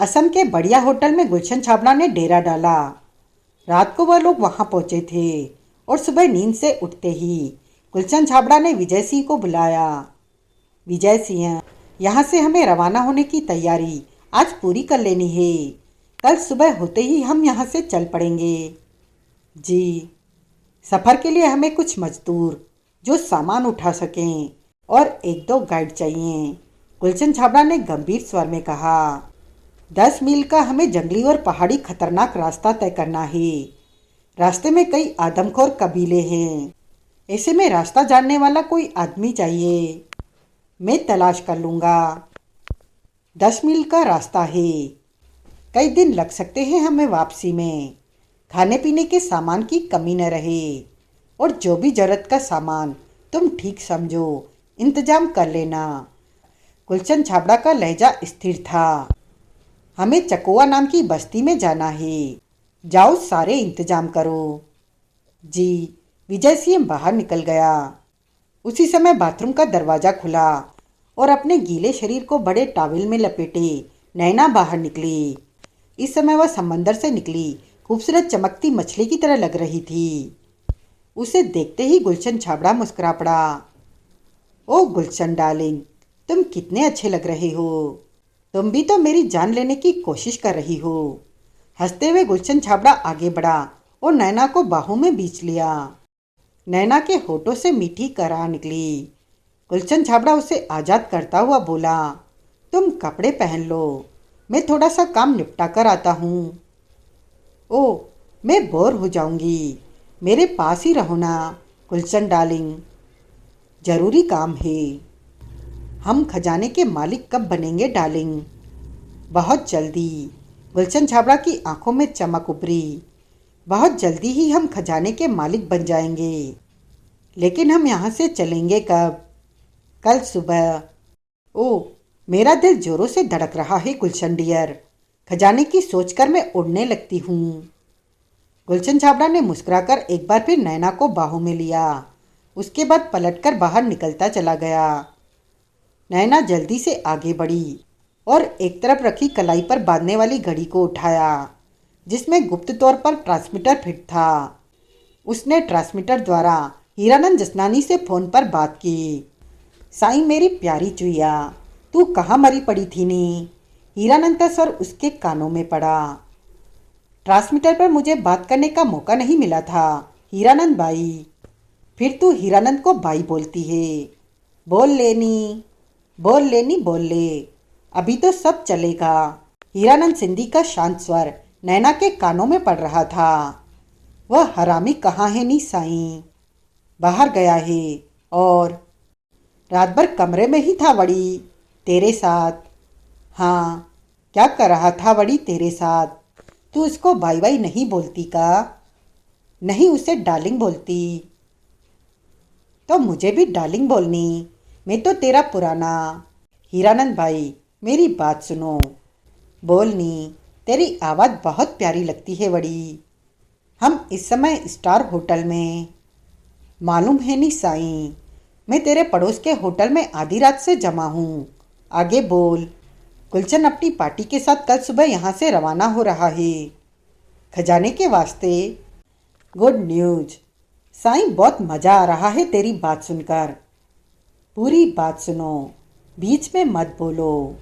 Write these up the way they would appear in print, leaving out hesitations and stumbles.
असम के बढ़िया होटल में गुलशन छाबड़ा ने डेरा डाला। रात को वह लोग वहां पहुंचे थे और सुबह नींद से उठते ही गुलशन छाबड़ा ने विजय सिंह को बुलाया। विजय सिंह, यहाँ से हमें रवाना होने की तैयारी आज पूरी कर लेनी है। कल सुबह होते ही हम यहाँ से चल पड़ेंगे। जी। सफ़र के लिए हमें कुछ मजदूर जो सामान उठा सकें और एक दो गाइड चाहिए, गुलशन छाबड़ा ने गंभीर स्वर में कहा। 10 मील का हमें जंगली और पहाड़ी खतरनाक रास्ता तय करना है। रास्ते में कई आदमखोर कबीले हैं। ऐसे में रास्ता जानने वाला कोई आदमी चाहिए। मैं तलाश कर लूँगा। 10 मील का रास्ता है। कई दिन लग सकते हैं हमें वापसी में। खाने पीने के सामान की कमी न रहे और जो भी जरूरत का सामान तुम ठीक समझो इंतजाम कर लेना। गुलशन छाबड़ा का लहजा स्थिर था। हमें चकोआ नाम की बस्ती में जाना है। जाओ सारे इंतजाम करो। जी। विजय सिंह बाहर निकल गया। उसी समय बाथरूम का दरवाज़ा खुला और अपने गीले शरीर को बड़े टॉवेल में लपेटे नैना बाहर निकली। इस समय वह समंदर से निकली खूबसूरत चमकती मछली की तरह लग रही थी। उसे देखते ही गुलशन छाबड़ा मुस्कुरा पड़ा। ओ गुलशन डार्लिंग, तुम कितने अच्छे लग रहे हो। तुम भी तो मेरी जान लेने की कोशिश कर रही हो। हंसते हुए गुलशन छाबड़ा आगे बढ़ा और नैना को बाहों में बींच लिया। नैना के होठों से मीठी कराह निकली। गुलशन छाबड़ा उसे आज़ाद करता हुआ बोला, तुम कपड़े पहन लो, मैं थोड़ा सा काम निपटा कर आता हूँ। ओ, मैं बोर हो जाऊंगी, मेरे पास ही रहो ना गुलशन डार्लिंग। जरूरी काम है। हम खजाने के मालिक कब बनेंगे डार्लिंग? बहुत जल्दी। गुलशन छाबड़ा की आंखों में चमक उभरी। बहुत जल्दी ही हम खजाने के मालिक बन जाएंगे। लेकिन हम यहाँ से चलेंगे कब? कल सुबह। ओ, मेरा दिल जोरों से धड़क रहा है गुलशन डियर। खजाने की सोचकर मैं उड़ने लगती हूँ। गुलशन छाबड़ा ने मुस्कुराकर एक बार फिर नैना को बाहों में लिया। उसके बाद पलटकर बाहर निकलता चला गया। नैना जल्दी से आगे बढ़ी और एक तरफ रखी कलाई पर बांधने वाली घड़ी को उठाया जिसमें गुप्त तौर पर ट्रांसमीटर फिट था। उसने ट्रांसमीटर द्वारा हीरानंद जसनानी से फ़ोन पर बात की। साईं मेरी प्यारी चुईया, तू कहाँ मरी पड़ी थी नी? हीरानंद का स्वर उसके कानों में पड़ा। ट्रांसमीटर पर मुझे बात करने का मौका नहीं मिला था हीरानंद भाई। फिर तू हीरानंद को भाई बोलती है। बोल लेनी, बोल लेनी, बोल ले, अभी तो सब चलेगा। हीरानंद सिंधी का शांत स्वर नैना के कानों में पड़ रहा था। वह हरामी कहाँ है नी साईं? बाहर गया है और रात भर कमरे में ही था वड़ी तेरे साथ। हाँ, क्या कर रहा था वड़ी तेरे साथ? तू उसको बाई बाई नहीं बोलती का? नहीं, उसे डार्लिंग बोलती। तो मुझे भी डार्लिंग बोलनी। मैं तो तेरा पुराना। हीरानंद भाई, मेरी बात सुनो। बोलनी, तेरी आवाज़ बहुत प्यारी लगती है वड़ी। हम इस समय स्टार होटल में। मालूम है नी साईं, मैं तेरे पड़ोस के होटल में आधी रात से जमा हूँ। आगे बोल। गुलशन अपनी पार्टी के साथ कल सुबह यहाँ से रवाना हो रहा है खजाने के वास्ते। गुड न्यूज़ साईं, बहुत मज़ा आ रहा है तेरी बात सुनकर। पूरी बात सुनो, बीच में मत बोलो।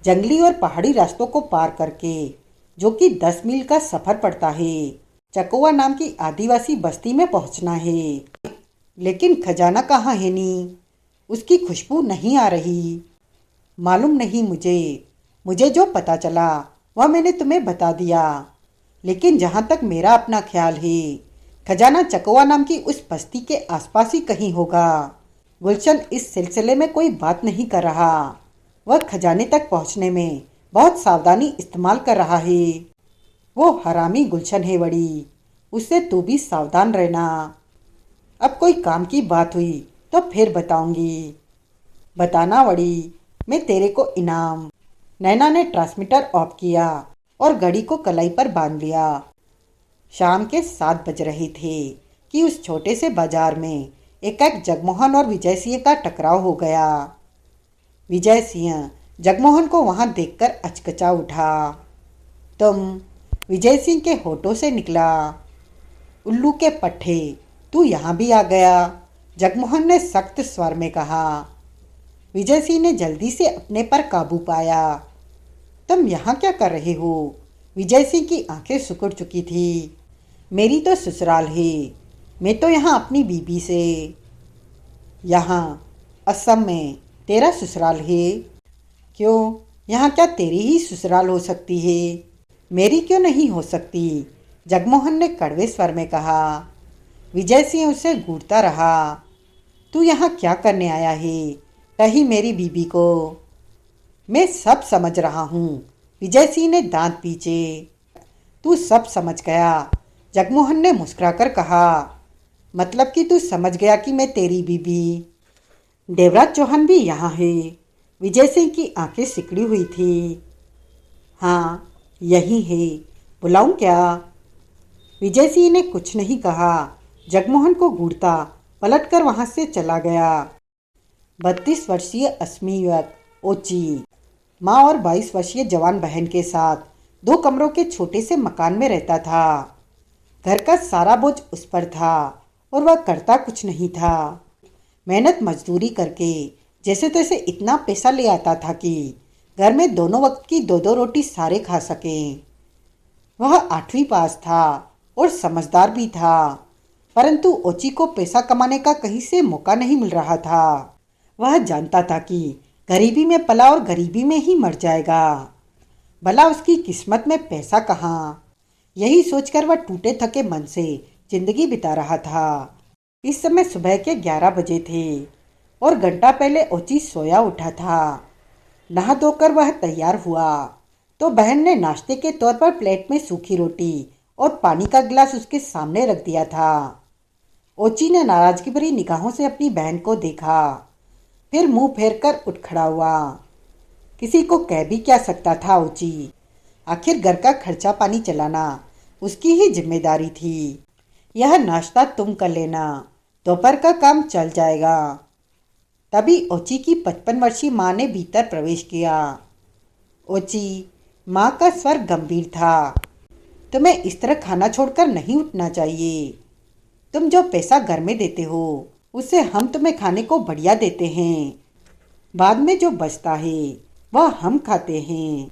जंगली और पहाड़ी रास्तों को पार करके, जो कि 10 मील का सफ़र पड़ता है, चकोआ नाम की आदिवासी बस्ती में पहुंचना है। लेकिन खजाना कहाँ है नी? उसकी खुशबू नहीं आ रही। मालूम नहीं मुझे जो पता चला वह मैंने तुम्हें बता दिया। लेकिन जहाँ तक मेरा अपना ख्याल है, खजाना चकोआ नाम की उस बस्ती के आसपास ही कहीं होगा। गुलशन इस सिलसिले में कोई बात नहीं कर रहा। वह खजाने तक पहुँचने में बहुत सावधानी इस्तेमाल कर रहा है। वो हरामी गुलशन है बड़ी, उससे तू भी सावधान रहना। अब कोई काम की बात हुई तो फिर बताऊंगी। बताना वड़ी, मैं तेरे को इनाम। नैना ने ट्रांसमीटर ऑफ किया और घड़ी को कलाई पर बांध लिया। शाम के 7 बज रहे थे कि उस छोटे से बाजार में एकाएक जगमोहन और विजय सिंह का टकराव हो गया। विजय सिंह जगमोहन को वहां देखकर अचकचा उठा। तुम? विजय सिंह के होठों से निकला। उल्लू के पट्टे, तू यहाँ भी आ गया, जगमोहन ने सख्त स्वर में कहा। विजय सिंह ने जल्दी से अपने पर काबू पाया। तुम यहाँ क्या कर रहे हो? विजय सिंह की आंखें सिकुड़ चुकी थी। मेरी तो ससुराल है, मैं तो यहाँ अपनी बीबी से। यहाँ असम में तेरा ससुराल है? क्यों, यहाँ क्या तेरी ही ससुराल हो सकती है? मेरी क्यों नहीं हो सकती? जगमोहन ने कड़वे स्वर में कहा। विजय सिंह उसे घूरता रहा। तू यहाँ क्या करने आया है? कहीं मेरी बीबी को। मैं सब समझ रहा हूँ, विजय सिंह ने दांत पीचे। तू सब समझ गया, जगमोहन ने मुस्कुराकर कहा। मतलब कि तू समझ गया कि मैं तेरी बीबी। देवराज चौहान भी यहाँ है। विजय सिंह की आंखें सिकड़ी हुई थी। हाँ, यही है, बुलाऊं क्या? विजय सिंह ने कुछ नहीं कहा। जगमोहन को घूरता पलटकर वहां से चला गया। 32 वर्षीय असमी युवक ओची, माँ और 22 वर्षीय जवान बहन के साथ 2 कमरों के छोटे से मकान में रहता था। घर का सारा बोझ उस पर था और वह करता कुछ नहीं था। मेहनत मजदूरी करके जैसे तैसे इतना पैसा ले आता था कि घर में दोनों वक्त की 2-2 रोटी सारे खा सकें। वह 8वीं पास था और समझदार भी था, परंतु ओची को पैसा कमाने का कहीं से मौका नहीं मिल रहा था। वह जानता था कि गरीबी में पला और गरीबी में ही मर जाएगा। भला उसकी किस्मत में पैसा कहाँ? यही सोचकर वह टूटे थके मन से जिंदगी बिता रहा था। इस समय सुबह के 11 बजे थे और घंटा पहले ओची सोया उठा था। नहा धोकर वह तैयार हुआ तो बहन ने नाश्ते के तौर पर प्लेट में सूखी रोटी और पानी का गिलास उसके सामने रख दिया था। ओची ने नाराजगी भरी निगाहों से अपनी बहन को देखा, फिर मुंह फेरकर उठ खड़ा हुआ। किसी को कह भी क्या सकता था ओची? आखिर घर का खर्चा पानी चलाना उसकी ही जिम्मेदारी थी। यह नाश्ता तुम कर लेना, दोपहर का काम चल जाएगा। तभी ओची की 55 वर्षीय माँ ने भीतर प्रवेश किया। ओची, माँ का स्वर गंभीर था। तुम्हें इस तरह खाना छोड़कर नहीं उठना चाहिए। तुम जो पैसा घर में देते हो उससे हम तुम्हें खाने को बढ़िया देते हैं। बाद में जो बचता है वह हम खाते हैं।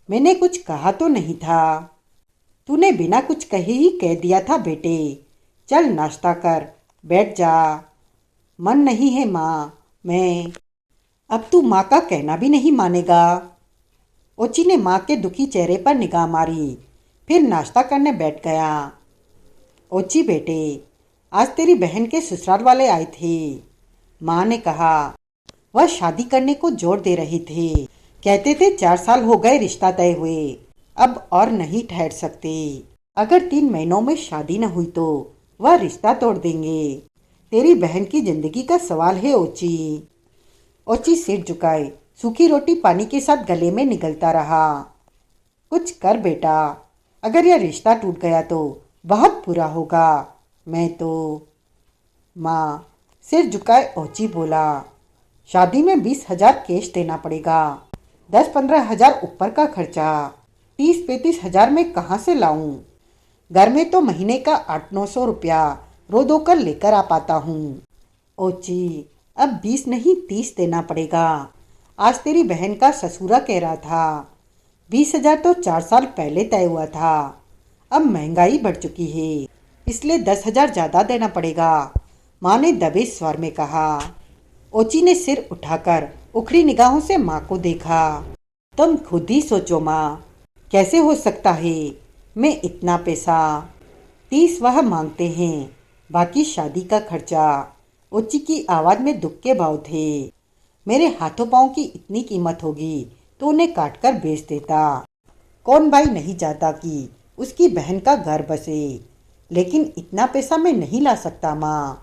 मैंने कुछ कहा तो नहीं था। तूने बिना कुछ कहे ही कह दिया था बेटे। चल नाश्ता कर, बैठ जा। मन नहीं है माँ, मैं। अब तू माँ का कहना भी नहीं मानेगा। ओची ने माँ के दुखी चेहरे पर निगाह मारी, फिर नाश्ता करने बैठ गया। ओची बेटे, आज तेरी बहन के ससुराल वाले आए थे, माँ ने कहा। वह शादी करने को जोर दे रहे थे। कहते थे 4 साल हो गए रिश्ता तय हुए, अब और नहीं ठहर सकते। अगर 3 महीनों में शादी न हुई तो वह रिश्ता तोड़ देंगे। तेरी बहन की जिंदगी का सवाल है ओची। ओची सिर झुकाए सूखी रोटी पानी के साथ गले में निगलता रहा। कुछ कर बेटा, अगर यह रिश्ता टूट गया तो बहुत बुरा होगा। मैं तो। माँ, सिर झुकाए ओची बोला। शादी में 20,000 कैश देना पड़ेगा, 10-15 हजार ऊपर का खर्चा। 30-35 हजार में कहाँ से लाऊं? घर में तो महीने का 800-900 रुपया रो धो कर लेकर आ पाता हूँ। ओची, अब 20 नहीं 30 देना पड़ेगा। आज तेरी बहन का ससुरा कह रहा था 20,000 तो 4 साल पहले तय हुआ था। अब महंगाई बढ़ चुकी है, इसलिए 10,000 ज़्यादा देना पड़ेगा, माँ ने दबे स्वर में कहा। ओची ने सिर उठाकर उखड़ी निगाहों से माँ को देखा। तुम खुद ही सोचो माँ, कैसे हो सकता है मैं इतना पैसा? 30 वह मांगते हैं, बाकी शादी का खर्चा। ओची की आवाज़ में दुख के भाव थे। मेरे हाथों पाँव की इतनी कीमत होगी तो उन्हें काट कर बेच देता। कौन भाई नहीं चाहता कि उसकी बहन का घर बसे, लेकिन इतना पैसा मैं नहीं ला सकता माँ।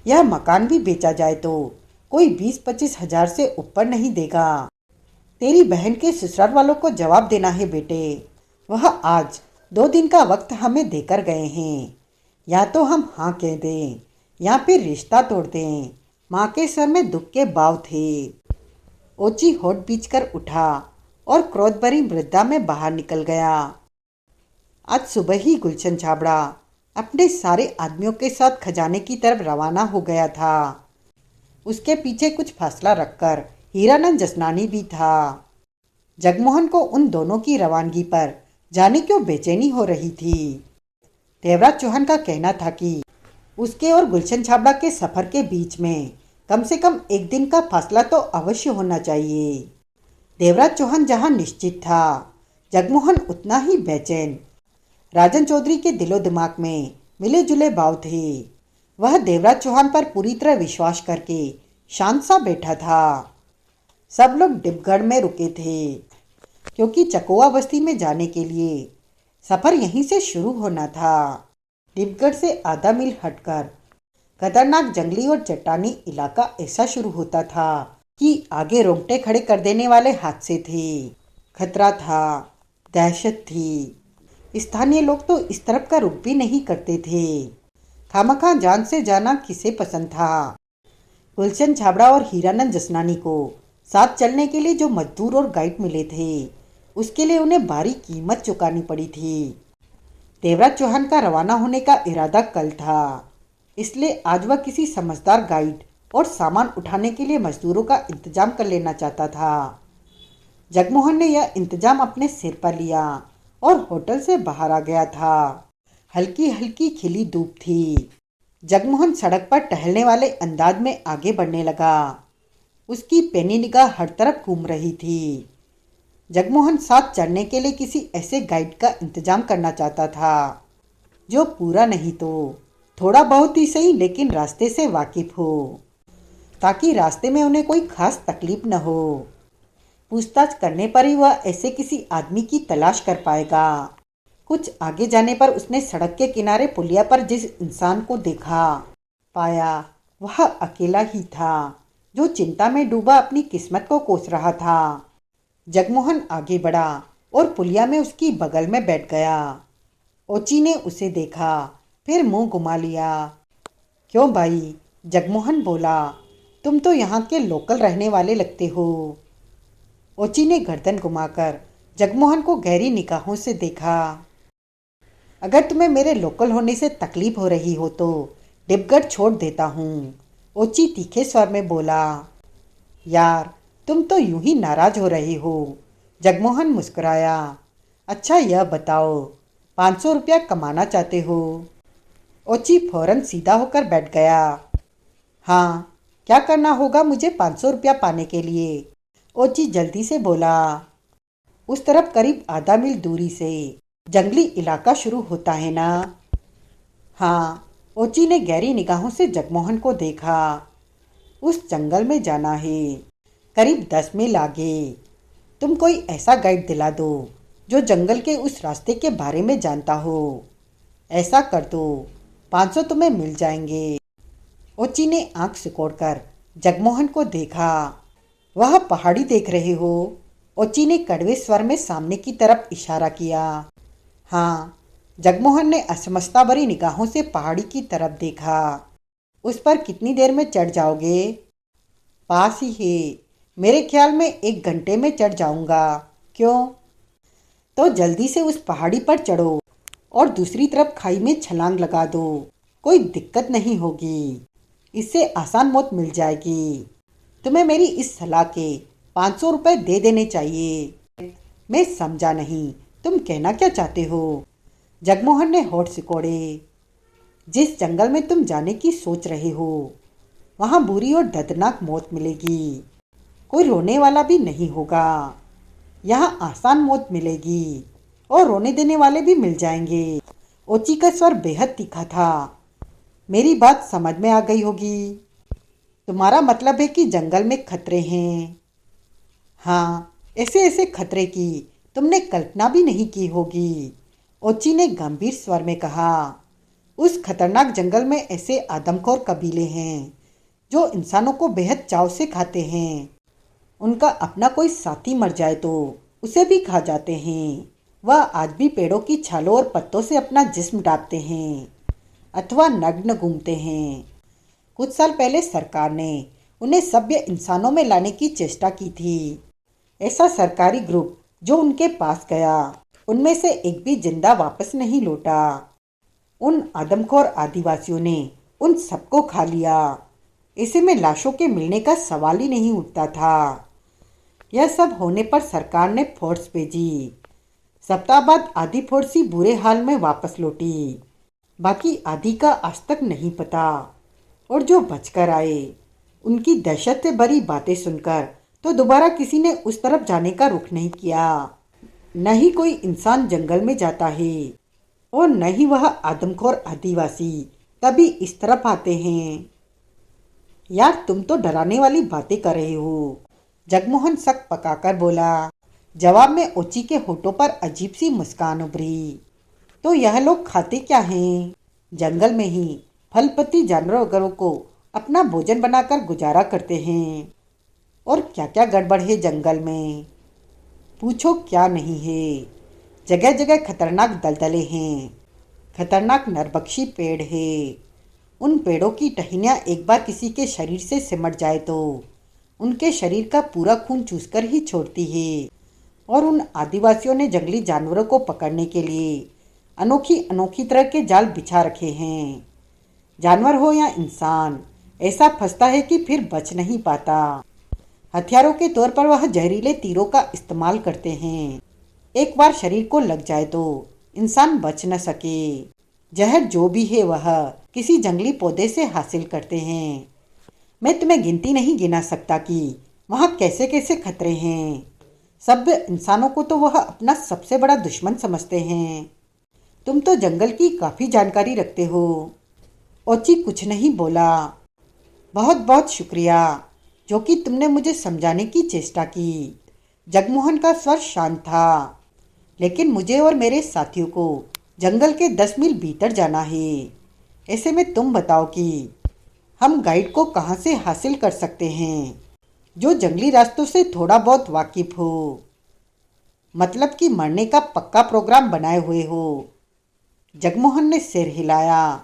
यह मकान भी बेचा जाए तो कोई 20-25 हजार से ऊपर नहीं देगा। तेरी बहन के ससुराल वालों को जवाब देना है बेटे। वह आज 2 दिन का वक्त हमें देकर गए हैं। या तो हम हाँ कह दें या फिर रिश्ता तोड़ दें। माँ के सर में दुख के भाव थे। ओची होठ बींचकर उठा और क्रोध भरी वृद्धा में बाहर निकल गया। आज सुबह ही गुलशन छाबड़ा अपने सारे आदमियों के साथ खजाने की तरफ रवाना हो गया था। उसके पीछे कुछ फासला रखकर हीरानंद जसनानी भी था। जगमोहन को उन दोनों की रवानगी पर जाने क्यों बेचैनी हो रही थी। देवराज चौहान का कहना था कि उसके और गुलशन छाबड़ा के सफर के बीच में कम से कम एक दिन का फासला तो अवश्य होना चाहिए। देवराज चौहान जहां निश्चित था, जगमोहन उतना ही बेचैन। राजन चौधरी के दिलो दिमाग में मिले जुले भाव थे। वह देवराज चौहान पर पूरी तरह विश्वास करके शांत सा बैठा था। सब लोग डिबगढ़ में रुके थे क्योंकि चकोआ बस्ती में जाने के लिए सफर यहीं से शुरू होना था। डिबगढ़ से आधा मील हटकर खतरनाक जंगली और चट्टानी इलाका ऐसा शुरू होता था कि आगे रोंगटे खड़े कर देने वाले हादसे थे। खतरा था, दहशत थी। स्थानीय लोग तो इस तरफ का रुख भी नहीं करते थे। खामखा जान से जाना किसे पसंद था। गुलशन छाबड़ा और हीरानंद जसनानी को साथ चलने के लिए जो मजदूर और गाइड मिले थे, उसके लिए उन्हें भारी कीमत चुकानी पड़ी थी। देवराज चौहान का रवाना होने का इरादा कल था, इसलिए आज वह किसी समझदार गाइड और सामान उठाने के लिए मजदूरों का इंतजाम कर लेना चाहता था। जगमोहन ने यह इंतजाम अपने सिर पर लिया और होटल से बाहर आ गया था। हल्की हल्की खिली धूप थी। जगमोहन सड़क पर टहलने वाले अंदाज में आगे बढ़ने लगा। उसकी पैनी निगाह हर तरफ घूम रही थी। जगमोहन साथ चलने के लिए किसी ऐसे गाइड का इंतजाम करना चाहता था जो पूरा नहीं तो थोड़ा बहुत ही सही लेकिन रास्ते से वाकिफ हो, ताकि रास्ते में उन्हें कोई खास तकलीफ न हो। पूछताछ करने पर ही वह ऐसे किसी आदमी की तलाश कर पाएगा। कुछ आगे जाने पर उसने सड़क के किनारे पुलिया पर जिस इंसान को देखा, पाया वह अकेला ही था जो चिंता में डूबा अपनी किस्मत को कोस रहा था। जगमोहन आगे बढ़ा और पुलिया में उसकी बगल में बैठ गया। ओची ने उसे देखा, फिर मुंह घुमा लिया। क्यों भाई, जगमोहन बोला, तुम तो यहाँ के लोकल रहने वाले लगते हो। ओची ने गर्दन घुमाकर जगमोहन को गहरी निगाहों से देखा। अगर तुम्हें मेरे लोकल होने से तकलीफ हो रही हो तो डिबगढ़ छोड़ देता हूँ, ओची तीखे स्वर में बोला। यार, तुम तो यूं ही नाराज हो रहे हो। जगमोहन मुस्कुराया। अच्छा यह बताओ, 500 रुपया कमाना चाहते हो? ओची फौरन सीधा होकर बैठ गया। हाँ, क्या करना होगा मुझे 500 रुपया पाने के लिए? ओची जल्दी से बोला। उस तरफ करीब आधा मील दूरी से जंगली इलाका शुरू होता है ना? हाँ, ओची ने गहरी निगाहों से जगमोहन को देखा। उस जंगल में जाना है, करीब 10 मील आगे। तुम कोई ऐसा गाइड दिला दो जो जंगल के उस रास्ते के बारे में जानता हो। ऐसा कर दो, 500 तुम्हें मिल जाएंगे। ओची ने आंख सिकोड़कर जगमोहन को देखा। वह पहाड़ी देख रहे हो? ओची ने कड़वे स्वर में सामने की तरफ इशारा किया। हाँ, जगमोहन ने असमझता भरी निगाहों से पहाड़ी की तरफ देखा। उस पर कितनी देर में चढ़ जाओगे? पास ही है, मेरे ख्याल में 1 घंटे में चढ़ जाऊंगा। क्यों? तो जल्दी से उस पहाड़ी पर चढ़ो और दूसरी तरफ खाई में छलांग लगा दो, कोई दिक्कत नहीं होगी। इससे आसान मौत मिल जाएगी। तुम्हें मेरी इस सलाह के 500 रुपये दे देने चाहिए। मैं समझा नहीं, तुम कहना क्या चाहते हो? जगमोहन ने होठ सिकोड़े। जिस जंगल में तुम जाने की सोच रहे हो, वहाँ बुरी और दर्दनाक मौत मिलेगी। कोई रोने वाला भी नहीं होगा। यहाँ आसान मौत मिलेगी और रोने देने वाले भी मिल जाएंगे। ओची का स्वर बेहद तीखा था। मेरी बात समझ में आ गई होगी। तुम्हारा मतलब है कि जंगल में खतरे हैं। हाँ, ऐसे ऐसे खतरे की तुमने कल्पना भी नहीं की होगी, ओची ने गंभीर स्वर में कहा। उस खतरनाक जंगल में ऐसे आदमखोर कबीले हैं जो इंसानों को बेहद चाव से खाते हैं। उनका अपना कोई साथी मर जाए तो उसे भी खा जाते हैं। वह आज भी पेड़ों की छालों और पत्तों से अपना जिस्म ढांपते हैं अथवा नग्न घूमते हैं। कुछ साल पहले सरकार ने उन्हें सभ्य इंसानों में लाने की चेष्टा की थी। ऐसा सरकारी ग्रुप जो उनके पास गया, उनमें से एक भी जिंदा वापस नहीं लौटा। उन आदमखोर आदिवासियों ने उन सबको खा लिया। ऐसे में लाशों के मिलने का सवाल ही नहीं उठता था। यह सब होने पर सरकार ने फोर्स भेजी। सप्ताह बाद आधी फोर्स ही बुरे हाल में वापस लौटी। बाकी आधी का आज तक नहीं पता। और जो बचकर आए, उनकी दहशत से भरी बातें सुनकर तो दोबारा किसी ने उस तरफ जाने का रुख नहीं किया। न ही कोई इंसान जंगल में जाता है और न ही वह आदमखोर आदिवासी कभी इस तरफ आते हैं। यार, तुम तो डराने वाली बातें कर रहे हो, जगमोहन शक पकाकर बोला। जवाब में ओची के होठों पर अजीब सी मुस्कान उभरी। तो यह लोग खाते क्या हैं? जंगल में ही फलपति जानवरों वगैरह को अपना भोजन बनाकर गुजारा करते हैं। और क्या क्या गड़बड़ है जंगल में, पूछो क्या नहीं है। जगह जगह खतरनाक दलदले हैं, खतरनाक नरबक्षी पेड़ है। उन पेड़ों की टहनियाँ एक बार किसी के शरीर से सिमट जाए तो उनके शरीर का पूरा खून चूसकर ही छोड़ती है। और उन आदिवासियों ने जंगली जानवरों को पकड़ने के लिए अनोखी अनोखी तरह के जाल बिछा रखे हैं। जानवर हो या इंसान, ऐसा फंसता है कि फिर बच नहीं पाता। हथियारों के तौर पर वह जहरीले तीरों का इस्तेमाल करते हैं। एक बार शरीर को लग जाए तो इंसान बच न सके। जहर जो भी है वह किसी जंगली पौधे से हासिल करते हैं। मैं तुम्हें गिनती नहीं गिना सकता कि वहाँ कैसे कैसे खतरे हैं। सभ्य इंसानों को तो वह अपना सबसे बड़ा दुश्मन समझते हैं। तुम तो जंगल की काफ़ी जानकारी रखते हो। ओची कुछ नहीं बोला। बहुत बहुत शुक्रिया जो कि तुमने मुझे समझाने की चेष्टा की। जगमोहन का स्वर शांत था। लेकिन मुझे और मेरे साथियों को जंगल के 10 मील भीतर जाना है। ऐसे में तुम बताओ कि हम गाइड को कहाँ से हासिल कर सकते हैं जो जंगली रास्तों से थोड़ा बहुत वाकिफ हो, मतलब कि मरने का पक्का प्रोग्राम बनाए हुए हो। जगमोहन ने सिर हिलाया।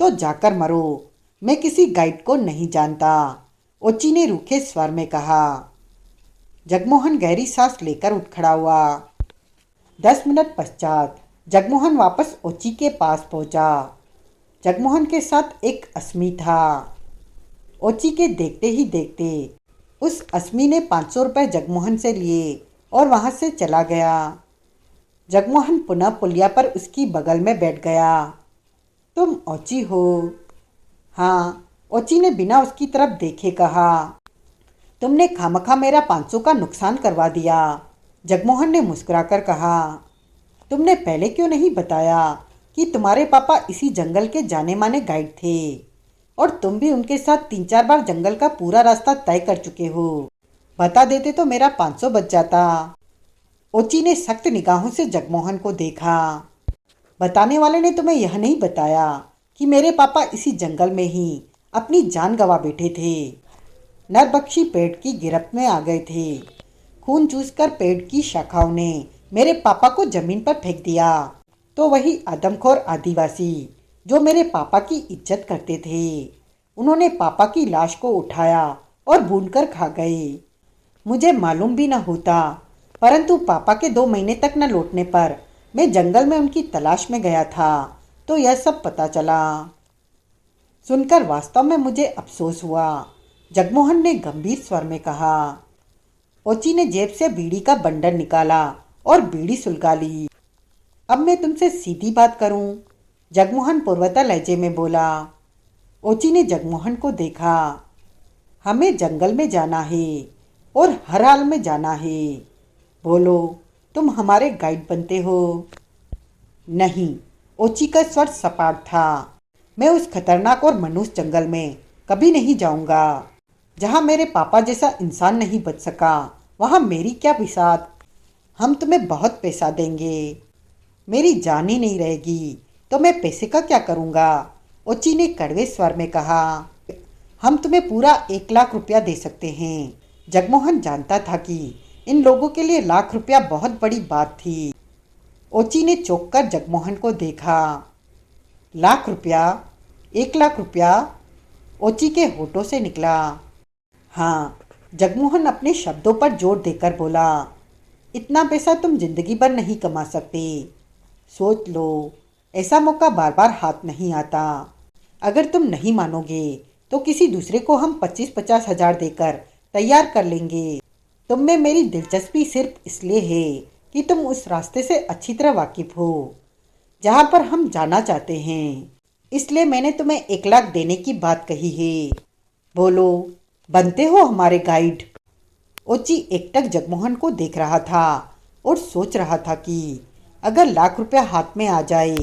तो जाकर मरो, मैं किसी गाइड को नहीं जानता, ओची ने रूखे स्वर में कहा। जगमोहन गहरी सांस लेकर उठ खड़ा हुआ। 10 मिनट पश्चात जगमोहन वापस ओची के पास पहुंचा। जगमोहन के साथ एक अस्मी था। ओची के देखते ही देखते उस अस्मी ने 500 रुपये जगमोहन से लिए और वहां से चला गया। जगमोहन पुनः पुलिया पर उसकी बगल में बैठ गया। तुम ओची हो? हाँ, ओची ने बिना उसकी तरफ देखे कहा। तुमने खामखा मेरा 500 का नुकसान करवा दिया, जगमोहन ने मुस्कुराकर कहा। तुमने पहले क्यों नहीं बताया कि तुम्हारे पापा इसी जंगल के जाने माने गाइड थे और तुम भी उनके साथ 3-4 बार जंगल का पूरा रास्ता तय कर चुके हो। बता देते तो मेरा 500 बच जाता। ओची ने सख्त निगाहों से जगमोहन को देखा। बताने वाले ने तुम्हें यह नहीं बताया कि मेरे पापा इसी जंगल में ही अपनी जान गंवा बैठे थे। नरबक्षी पेड़ की गिरफ्त में आ गए थे। खून चूसकर पेड़ की शाखाओं ने मेरे पापा को जमीन पर फेंक दिया। तो वही आदमखोर आदिवासी जो मेरे पापा की इज्जत करते थे, उन्होंने पापा की लाश को उठाया और भूनकर खा गए। मुझे मालूम भी न होता, परंतु पापा के 2 महीने तक न लौटने पर मैं जंगल में उनकी तलाश में गया था तो यह सब पता चला। सुनकर वास्तव में मुझे अफसोस हुआ, जगमोहन ने गंभीर स्वर में कहा। ओची ने जेब से बीड़ी का बंडल निकाला और बीड़ी सुलगा ली। अब मैं तुमसे सीधी बात करूं, जगमोहन पूर्वता लहजे में बोला। ओची ने जगमोहन को देखा। हमें जंगल में जाना है और हर हाल में जाना है। बोलो, तुम हमारे गाइड बनते हो? नहीं, ओची का स्वर सपाट था। मैं उस खतरनाक और मनुष्य जंगल में कभी नहीं जाऊंगा जहां मेरे पापा जैसा इंसान नहीं बच सका। वहां मेरी क्या बिसात। हम तुम्हें बहुत पैसा देंगे, मेरी जान ही नहीं रहेगी तो मैं पैसे का क्या करूंगा, ओची ने कड़वे स्वर में कहा। हम तुम्हें पूरा 1 लाख रुपया दे सकते हैं। जगमोहन जानता था कि इन लोगों के लिए लाख रुपया बहुत बड़ी बात थी। ओची ने चौंक कर जगमोहन को देखा। लाख रुपया? 1 लाख रुपया? ओची के होठों से निकला। हाँ, जगमोहन अपने शब्दों पर जोर देकर बोला, इतना पैसा तुम जिंदगी भर नहीं कमा सकते। सोच लो, ऐसा मौका बार बार हाथ नहीं आता। अगर तुम नहीं मानोगे तो किसी दूसरे को हम 25-50 हजार देकर तैयार कर लेंगे। तुम में मेरी दिलचस्पी सिर्फ इसलिए है कि तुम उस रास्ते से अच्छी तरह वाकिफ हो जहाँ पर हम जाना चाहते हैं। इसलिए मैंने तुम्हें 1 लाख देने की बात कही है। बोलो, बनते हो हमारे गाइड? ओची एकटक जगमोहन को देख रहा था और सोच रहा था कि अगर ₹1,00,000 हाथ में आ जाए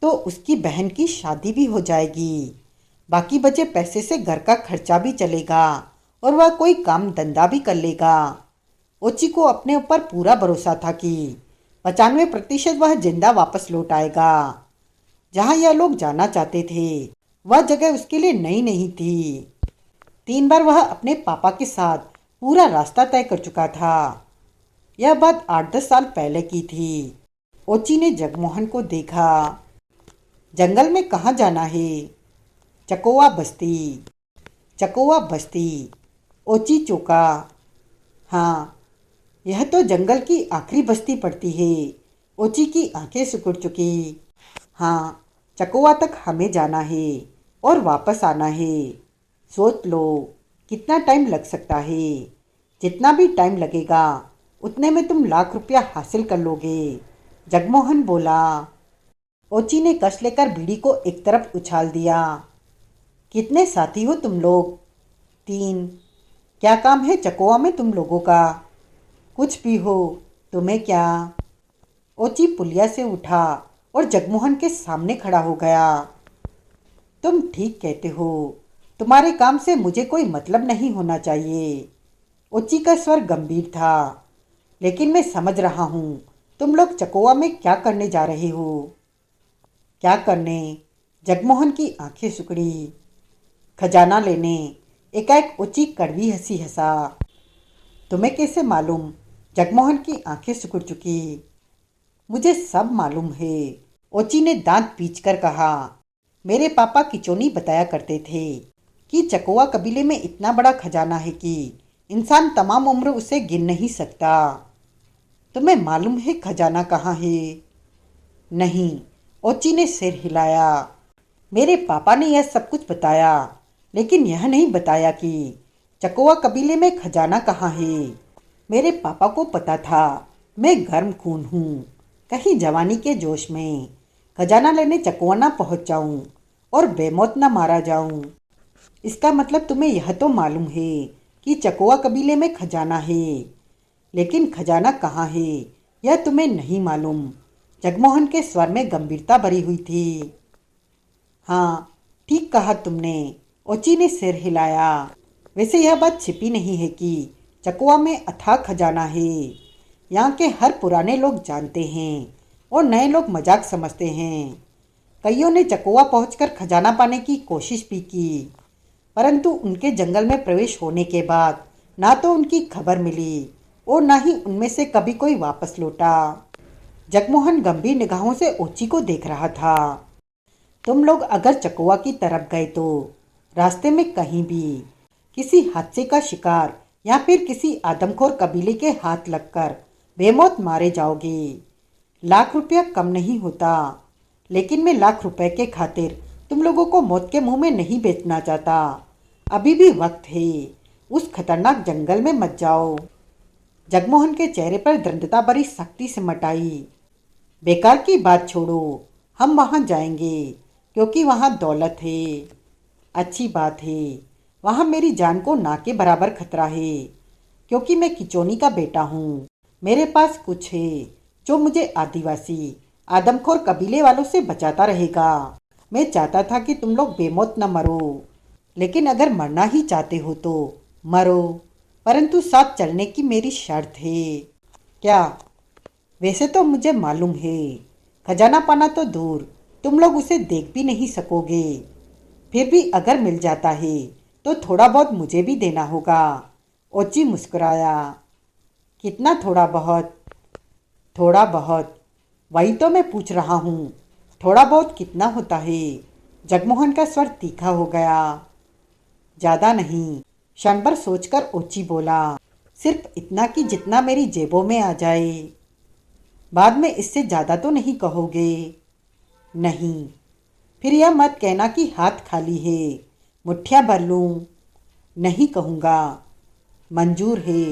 तो उसकी बहन की शादी भी हो जाएगी। बाकी बचे पैसे से घर का खर्चा भी चलेगा और वह कोई काम धंधा भी कर लेगा। ओची को अपने ऊपर पूरा भरोसा था कि 95% वह जिंदा वापस लौट आएगा। जहाँ यह लोग जाना चाहते थे वह जगह उसके लिए नई नहीं थी। 3 बार वह अपने पापा के साथ पूरा रास्ता तय कर चुका था। यह बात 8-10 साल पहले की थी। ओची ने जगमोहन को देखा। जंगल में कहाँ जाना है? चकोवा बस्ती। चकोवा बस्ती, ओची चौका। हाँ, यह तो जंगल की आखिरी बस्ती पड़ती है। ओची की आंखें सिकुड़ चुकी। हाँ, चकोवा तक हमें जाना है और वापस आना है। सोच लो, कितना टाइम लग सकता है। जितना भी टाइम लगेगा उतने में तुम ₹1,00,000 हासिल कर लोगे, जगमोहन बोला। ओची ने कश लेकर बीड़ी को एक तरफ उछाल दिया। कितने साथी हो तुम लोग? 3। क्या काम है चकोवा में तुम लोगों का? कुछ भी हो, तुम्हें क्या? ओची पुलिया से उठा और जगमोहन के सामने खड़ा हो गया। तुम ठीक कहते हो, तुम्हारे काम से मुझे कोई मतलब नहीं होना चाहिए। ओची का स्वर गंभीर था। लेकिन मैं समझ रहा हूँ तुम लोग चकोवा में क्या करने जा रहे हो। क्या करने? जगमोहन की आंखें सिकुड़ी। खजाना लेने, एकाएक ओची कड़वी हंसी हंसा। तुम्हें कैसे मालूम? जगमोहन की आंखें सिकुड़ चुकी। मुझे सब मालूम है, ओची ने दांत पीचकर कहा। मेरे पापा किचोनी बताया करते थे कि चकोवा कबीले में इतना बड़ा खजाना है कि इंसान तमाम उम्र उसे गिन नहीं सकता। तुम्हें मालूम है खजाना कहाँ है? नहीं, ओची ने सिर हिलाया। मेरे पापा ने यह सब कुछ बताया, लेकिन यह नहीं बताया कि चकोवा कबीले में खजाना कहाँ है। मेरे पापा को पता था मैं गर्म खून हूँ। कहीं जवानी के जोश में खजाना लेने चकोवा ना पहुँच जाऊँ और बेमौत न मारा जाऊँ। इसका मतलब तुम्हें यह तो मालूम है कि चकोवा कबीले में खजाना है, लेकिन खजाना कहाँ है यह तुम्हें नहीं मालूम। जगमोहन के स्वर में गंभीरता भरी हुई थी। हाँ, ठीक कहा तुमने, ओची ने सिर हिलाया। वैसे यह बात छिपी नहीं है कि चकोवा में अथाह खजाना है। यहाँ के हर पुराने लोग जानते हैं और नए लोग मजाक समझते हैं। कईयों ने चकोवा पहुंचकर खजाना पाने की कोशिश भी की, परंतु उनके जंगल में प्रवेश होने के बाद ना तो उनकी खबर मिली और ना ही उनमें से कभी कोई वापस लौटा। जगमोहन गंभीर निगाहों से ओची को देख रहा था। तुम लोग अगर चकोवा की तरफ गए तो रास्ते में कहीं भी किसी हादसे का शिकार या फिर किसी आदमखोर कबीले के हाथ लगकर बेमौत मारे जाओगे। ₹1,00,000 कम नहीं होता, लेकिन मैं ₹1,00,000 के खातिर तुम लोगों को मौत के मुंह में नहीं बेचना चाहता। अभी भी वक्त है, उस खतरनाक जंगल में मत जाओ। जगमोहन के चेहरे पर दृढ़ता भरी सख्ती सिमट आई। बेकार की बात छोड़ो, हम वहाँ जाएंगे क्योंकि वहाँ दौलत है। अच्छी बात है, वहाँ मेरी जान को ना के बराबर खतरा है क्योंकि मैं किचोनी का बेटा हूँ। मेरे पास कुछ है जो मुझे आदिवासी आदमखोर कबीले वालों से बचाता रहेगा। मैं चाहता था कि तुम लोग बेमौत न मरो, लेकिन अगर मरना ही चाहते हो तो मरो, परंतु साथ चलने की मेरी शर्त है। क्या? वैसे तो मुझे मालूम है, खजाना पाना तो दूर, तुम लोग उसे देख भी नहीं सकोगे। फिर भी अगर मिल जाता है तो थोड़ा बहुत मुझे भी देना होगा। ओची मुस्कुराया। कितना थोड़ा बहुत? थोड़ा बहुत, वही तो मैं पूछ रहा हूँ। थोड़ा बहुत कितना होता है? जगमोहन का स्वर तीखा हो गया। ज़्यादा नहीं, क्षण भर सोचकर ओची बोला, सिर्फ इतना कि जितना मेरी जेबों में आ जाए। बाद में इससे ज़्यादा तो नहीं कहोगे? नहीं। फिर यह मत कहना कि हाथ खाली है, मुट्ठियाँ भर लूँ। नहीं कहूँगा। मंजूर है।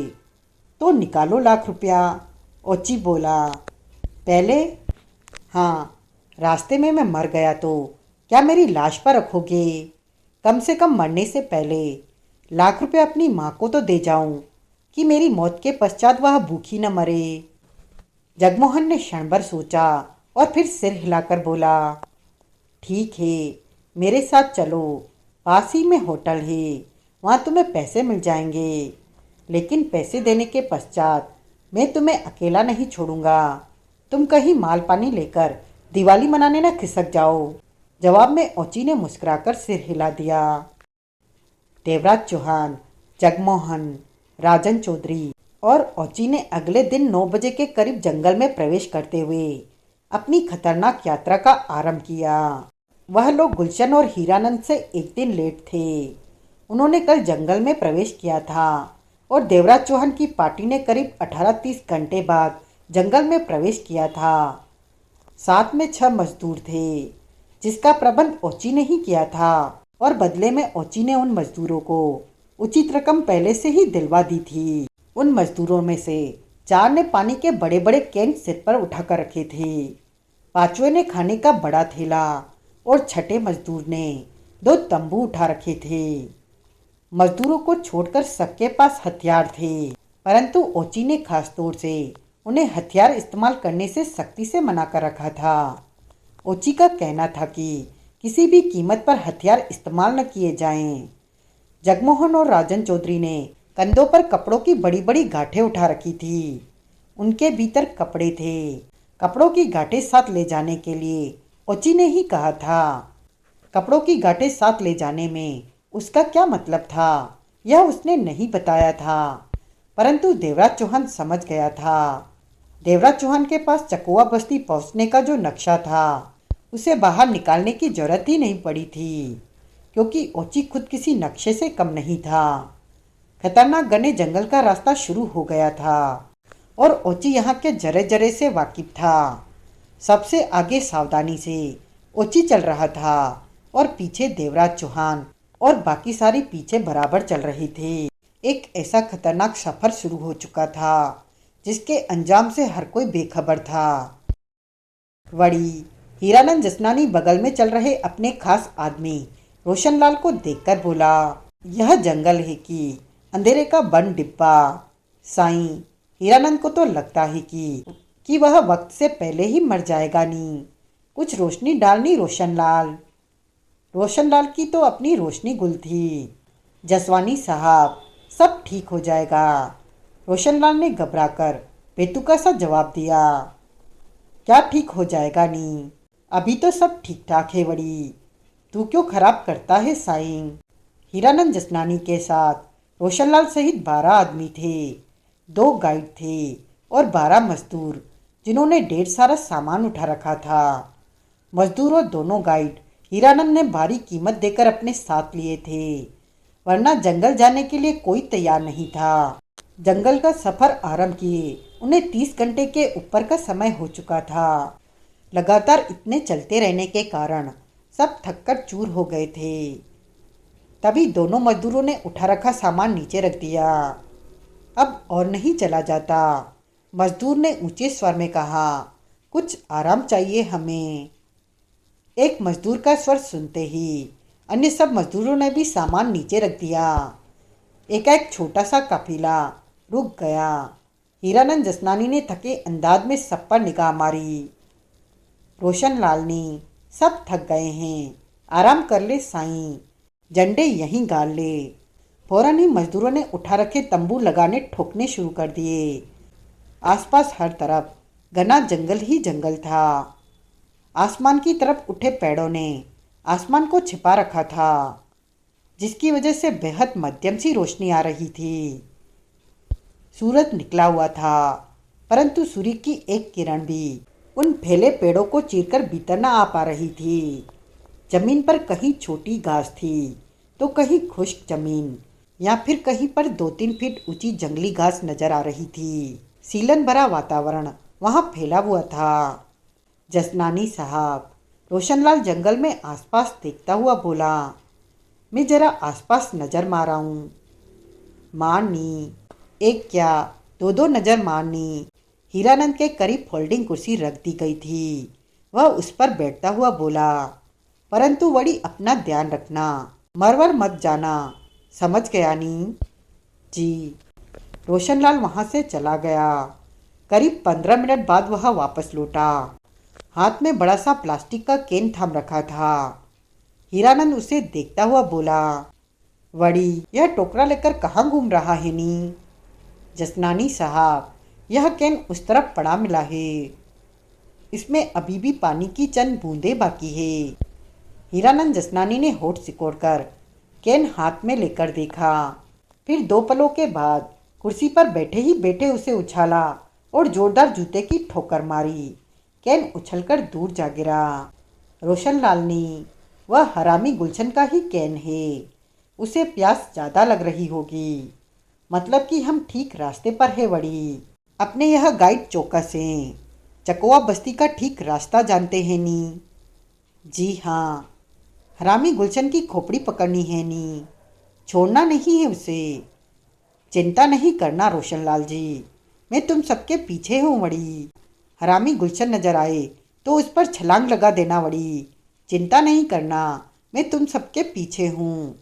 तो निकालो लाख रुपया, ओची बोला। पहले? हाँ, रास्ते में मैं मर गया तो क्या मेरी लाश पर रखोगे? कम से कम मरने से पहले लाख रुपए अपनी माँ को तो दे जाऊं कि मेरी मौत के पश्चात वह भूखी न मरे। जगमोहन ने क्षण भर सोचा और फिर सिर हिलाकर बोला, ठीक है, मेरे साथ चलो। पास ही में होटल है, वहाँ तुम्हें पैसे मिल जाएंगे। लेकिन पैसे देने के पश्चात मैं तुम्हें अकेला नहीं छोड़ूंगा। तुम कहीं माल पानी लेकर दिवाली मनाने न खिसक जाओ। जवाब में ओची ने मुस्कुराकर सिर हिला दिया। देवराज चौहान, जगमोहन, राजन चौधरी और ओची ने अगले दिन 9 बजे के करीब जंगल में प्रवेश करते हुए अपनी खतरनाक यात्रा का आरंभ किया। वह लोग गुलशन और हीरानंद से एक दिन लेट थे। उन्होंने कल जंगल में प्रवेश किया था और देवराज चौहान की पार्टी ने करीब 18-30 घंटे बाद जंगल में प्रवेश किया था। साथ में 6 मजदूर थे, जिसका प्रबंध ओची ने ही किया था और बदले में ओची ने उन मजदूरों को उचित रकम पहले से ही दिलवा दी थी। उन मजदूरों में से 4 ने पानी के बड़े बड़े कैन सिर पर उठाकर रखे थे, 5वें ने खाने का बड़ा थैला और 6ठे मजदूर ने 2 तंबू उठा रखे थे। मजदूरों को छोड़कर सबके पास हथियार थे, परंतु ओची ने खास तौर से उन्हें हथियार इस्तेमाल करने से सख्ती से मना कर रखा था। ओची का कहना था कि किसी भी कीमत पर हथियार इस्तेमाल न किए जाएं। जगमोहन और राजन चौधरी ने कंधों पर कपड़ों की बड़ी बड़ी गांठें उठा रखी थी। उनके भीतर कपड़े थे। कपड़ों की गांठें साथ ले जाने के लिए ओची ने ही कहा था। कपड़ों की गांठें साथ ले जाने में उसका क्या मतलब था, यह उसने नहीं बताया था, परंतु देवराज चौहान समझ गया था। देवराज चौहान के पास चकुआ बस्ती पहुंचने का जो नक्शा था, उसे बाहर निकालने की जरूरत ही नहीं पड़ी थी, क्योंकि ओची खुद किसी नक्शे से कम नहीं था। खतरनाक घने जंगल का रास्ता शुरू हो गया था और ओची यहाँ के जरे जरे से वाकिफ था। सबसे आगे सावधानी से ओची चल रहा था और पीछे देवराज चौहान और बाकी सारी पीछे बराबर चल रहे थे। एक ऐसा खतरनाक सफर शुरू हो चुका था जिसके अंजाम से हर कोई बेखबर था। वड़ी हीरानंद जसनानी बगल में चल रहे अपने खास आदमी रोशनलाल को देखकर बोला, यह जंगल है कि अंधेरे का बंद डिब्बा। साईं, हीरानंद को तो लगता है कि वह वक्त से पहले ही मर जाएगा नी। कुछ रोशनी डालनी रोशनलाल। रोशनलाल की तो अपनी रोशनी गुल थी। जसवानी साहब, सब ठीक हो जाएगा। रोशनलाल ने घबराकर बेतुका सा जवाब दिया। क्या ठीक हो जाएगा नी? अभी तो सब ठीक ठाक है वड़ी। तू क्यों खराब करता है साईं? हीरानंद जसनानी के साथ रोशनलाल सहित 12 आदमी थे, 2 गाइड थे और 12 मजदूर, जिन्होंने ढेर सारा सामान उठा रखा था। मजदूर और दोनों गाइड हीरानंद ने भारी कीमत देकर अपने साथ लिए थे, वरना जंगल जाने के लिए कोई तैयार नहीं था। जंगल का सफर आरंभ किए उन्हें 30 घंटे के ऊपर का समय हो चुका था। लगातार इतने चलते रहने के कारण सब थककर चूर हो गए थे। तभी दोनों मजदूरों ने उठा रखा सामान नीचे रख दिया। अब और नहीं चला जाता, मजदूर ने ऊंचे स्वर में कहा। कुछ आराम चाहिए हमें। एक मजदूर का स्वर सुनते ही अन्य सब मजदूरों ने भी सामान नीचे रख दिया। एक छोटा सा काफिला रुक गया। हीरानंद जसनानी ने थके अंदाज में सब पर निगाह मारी। रोशनलाल ने, सब थक गए हैं, आराम कर ले साईं, झंडे यहीं गाड़ ले। फौरन ही मजदूरों ने उठा रखे तंबू लगाने ठोकने शुरू कर दिए। आसपास हर तरफ घना जंगल ही जंगल था। आसमान की तरफ उठे पेड़ों ने आसमान को छिपा रखा था, जिसकी वजह से बेहद मध्यम सी रोशनी आ रही थी। सूरज निकला हुआ था, परंतु सूर्य की एक किरण भी उन फैले पेड़ों को चीरकर भीतर न आ पा रही थी। जमीन पर कहीं छोटी घास थी तो कहीं खुश्क जमीन, या फिर कहीं पर 2-3 फीट ऊंची जंगली घास नजर आ रही थी। सीलन भरा वातावरण वहां फैला हुआ था। जसनानी साहब, रोशनलाल जंगल में आसपास देखता हुआ बोला, मैं जरा आसपास नजर मारा हूँ। मारनी, एक क्या दो दो नजर मारनी। हीरानंद के करीब फोल्डिंग कुर्सी रख दी गई थी। वह उस पर बैठता हुआ बोला, परंतु बड़ी अपना ध्यान रखना, मरवर मत जाना, समझ गया नी? जी। रोशनलाल वहां से चला गया। करीब 15 मिनट बाद वह वापस लौटा। हाथ में बड़ा सा प्लास्टिक का केन थाम रखा था। हीरानंद उसे देखता हुआ बोला, वड़ी यह टोकरा लेकर कहाँ घूम रहा है नी? जसनानी साहब, यह केन उस तरफ पड़ा मिला है। इसमें अभी भी पानी की चंद बूंदें बाकी है। हीरानंद जसनानी ने होठ सिकोड़कर केन हाथ में लेकर देखा। फिर 2 पलों के बाद कुर्सी पर बैठे ही बैठे उसे उछाला और जोरदार जूते की ठोकर मारी। केन उछलकर दूर जा गिरा। रोशनलाल ने, वह हरामी गुलशन का ही केन है। उसे प्यास ज्यादा लग रही होगी। मतलब कि हम ठीक रास्ते पर है वड़ी। अपने यह गाइड चौकस हैं। चकवा बस्ती का ठीक रास्ता जानते हैं नी? जी हाँ। हरामी गुलशन की खोपड़ी पकड़नी है नी, छोड़ना नहीं है उसे। चिंता नहीं करना रोशनलाल जी, मैं तुम सबके पीछे हूँ वड़ी। हरामी गुलशन नजर आए तो उस पर छलांग लगा देना वड़ी। चिंता नहीं करना, मैं तुम सबके पीछे हूँ।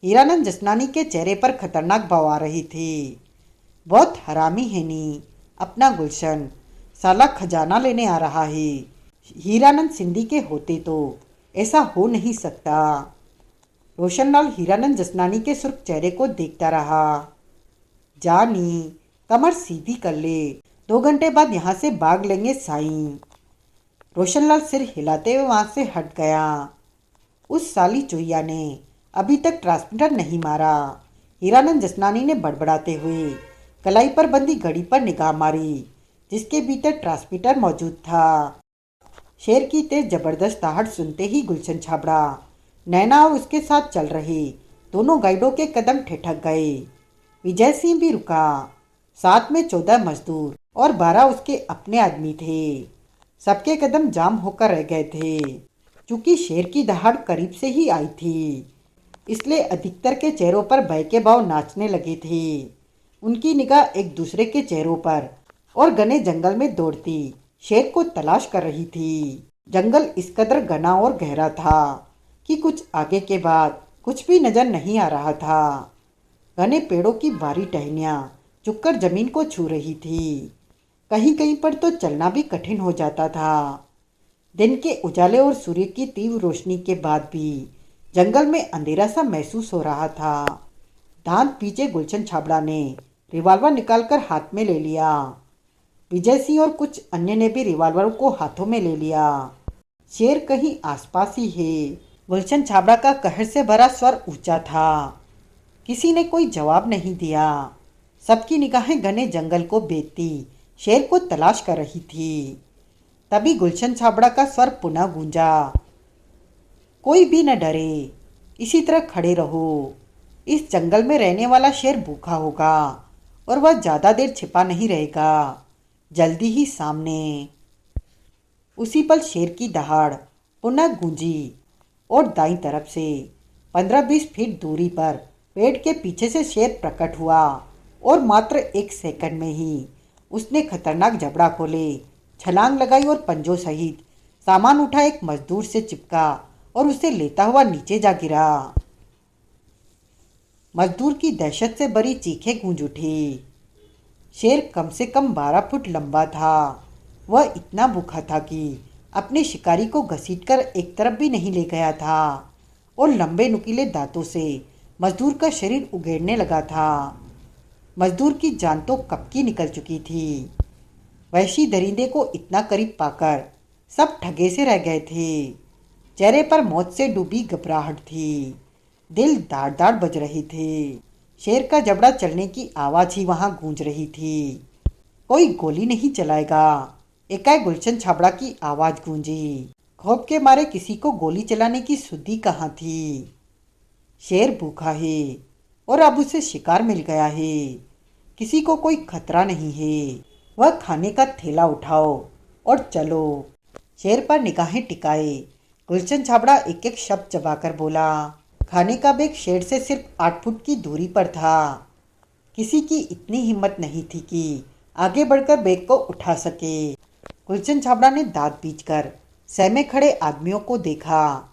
हीरानंद जसनानी के चेहरे पर खतरनाक भाव आ रही थी। बहुत हरामी है नी अपना गुलशन, साला खजाना लेने आ रहा है। हीरानंद सिंधी के होते तो ऐसा हो नहीं सकता। रोशनलाल हीरानंद जसनानी के सुर्ख चेहरे को देखता रहा। जानी, कमर सीधी कर ले, 2 घंटे बाद यहाँ से भाग लेंगे साईं। रोशनलाल सिर हिलाते हुए वहां से हट गया। उस साली चुईया ने अभी तक ट्रांसमीटर नहीं मारा। हीरानंद जसनानी ने बड़बड़ाते हुए कलाई पर बंधी घड़ी पर निगाह मारी, जिसके भीतर ट्रांसमीटर मौजूद था। शेर की तेज जबरदस्त दहाड़ सुनते ही गुलशन छाबड़ा, नैना और उसके साथ चल रहे दोनों गाइडों के कदम ठिठक गए। विजय सिंह भी रुका। साथ में 14 मजदूर और 12 उसके अपने आदमी थे। सबके कदम जाम होकर रह गए थे। चूंकि शेर की दहाड़ करीब से ही आई थी, इसलिए अधिकतर के चेहरों पर भय के भाव नाचने लगे थे। उनकी निगाह एक दूसरे के चेहरों पर और घने जंगल में दौड़ती शेर को तलाश कर रही थी। जंगल इस कदर घना और गहरा था कि कुछ आगे के बाद कुछ भी नजर नहीं आ रहा था। घने पेड़ों की भारी टहनियाँ झुककर जमीन को छू रही थी। कहीं कहीं पर तो चलना भी कठिन हो जाता था। दिन के उजाले और सूर्य की तीव्र रोशनी के बाद भी जंगल में अंधेरा सा महसूस हो रहा था। दांत पीछे गुलशन छाबड़ा ने रिवॉल्वर निकालकर हाथ में ले लिया। विजय सिंह और कुछ अन्य ने भी रिवॉल्वर को हाथों में ले लिया। शेर कहीं आसपास ही है। गुलशन छाबड़ा का कहर से भरा स्वर ऊंचा था। किसी ने कोई जवाब नहीं दिया। सबकी निगाहें घने जंगल को बेचती शेर को तलाश कर रही थी। तभी गुलशन छाबड़ा का स्वर पुनः गूंजा, कोई भी न डरे, इसी तरह खड़े रहो। इस जंगल में रहने वाला शेर भूखा होगा और वह ज्यादा देर छिपा नहीं रहेगा, जल्दी ही सामने। उसी पल शेर की दहाड़ पुनः गूंजी और दाईं तरफ से 15-20 फीट दूरी पर पेड़ के पीछे से शेर प्रकट हुआ और मात्र 1 सेकंड में ही उसने खतरनाक जबड़ा खोले, छलांग लगाई और पंजों सहित सामान उठा एक मजदूर से चिपका और उसे लेता हुआ नीचे जा गिरा। मजदूर की दहशत से भरी चीखें गूंज उठी। शेर कम से कम 12 फुट लंबा था। वह इतना भूखा था कि अपने शिकारी को घसीटकर एक तरफ भी नहीं ले गया था और लंबे नुकीले दांतों से मजदूर का शरीर उगेड़ने लगा था। मजदूर की जान तो कब की निकल चुकी थी। वहशी दरिंदे को इतना करीब पाकर सब ठगे से रह गए थे। चेहरे पर मौत से डूबी घबराहट थी। दिल दाड़ दाड़ बज रहे थे। शेर का जबड़ा चलने की आवाज ही वहां गूंज रही थी। कोई गोली नहीं चलाएगा, एकाएक गुलशन छाबड़ा की आवाज गूंजी। खौफ के मारे किसी को गोली चलाने की सुद्धि कहाँ थी। शेर भूखा है, और अब उसे शिकार मिल गया है। किसी को कोई खतरा नहीं है। वह खाने का थैला उठाओ और चलो। शेर पर निगाहें टिकाए गुलशन छाबड़ा एक एक शब्द चबाकर बोला। खाने का बैग शेर से सिर्फ 8 फुट की दूरी पर था। किसी की इतनी हिम्मत नहीं थी कि आगे बढ़कर बैग को उठा सके। गुलशन छाबड़ा ने दांत पीचकर सहमे खड़े आदमियों को देखा,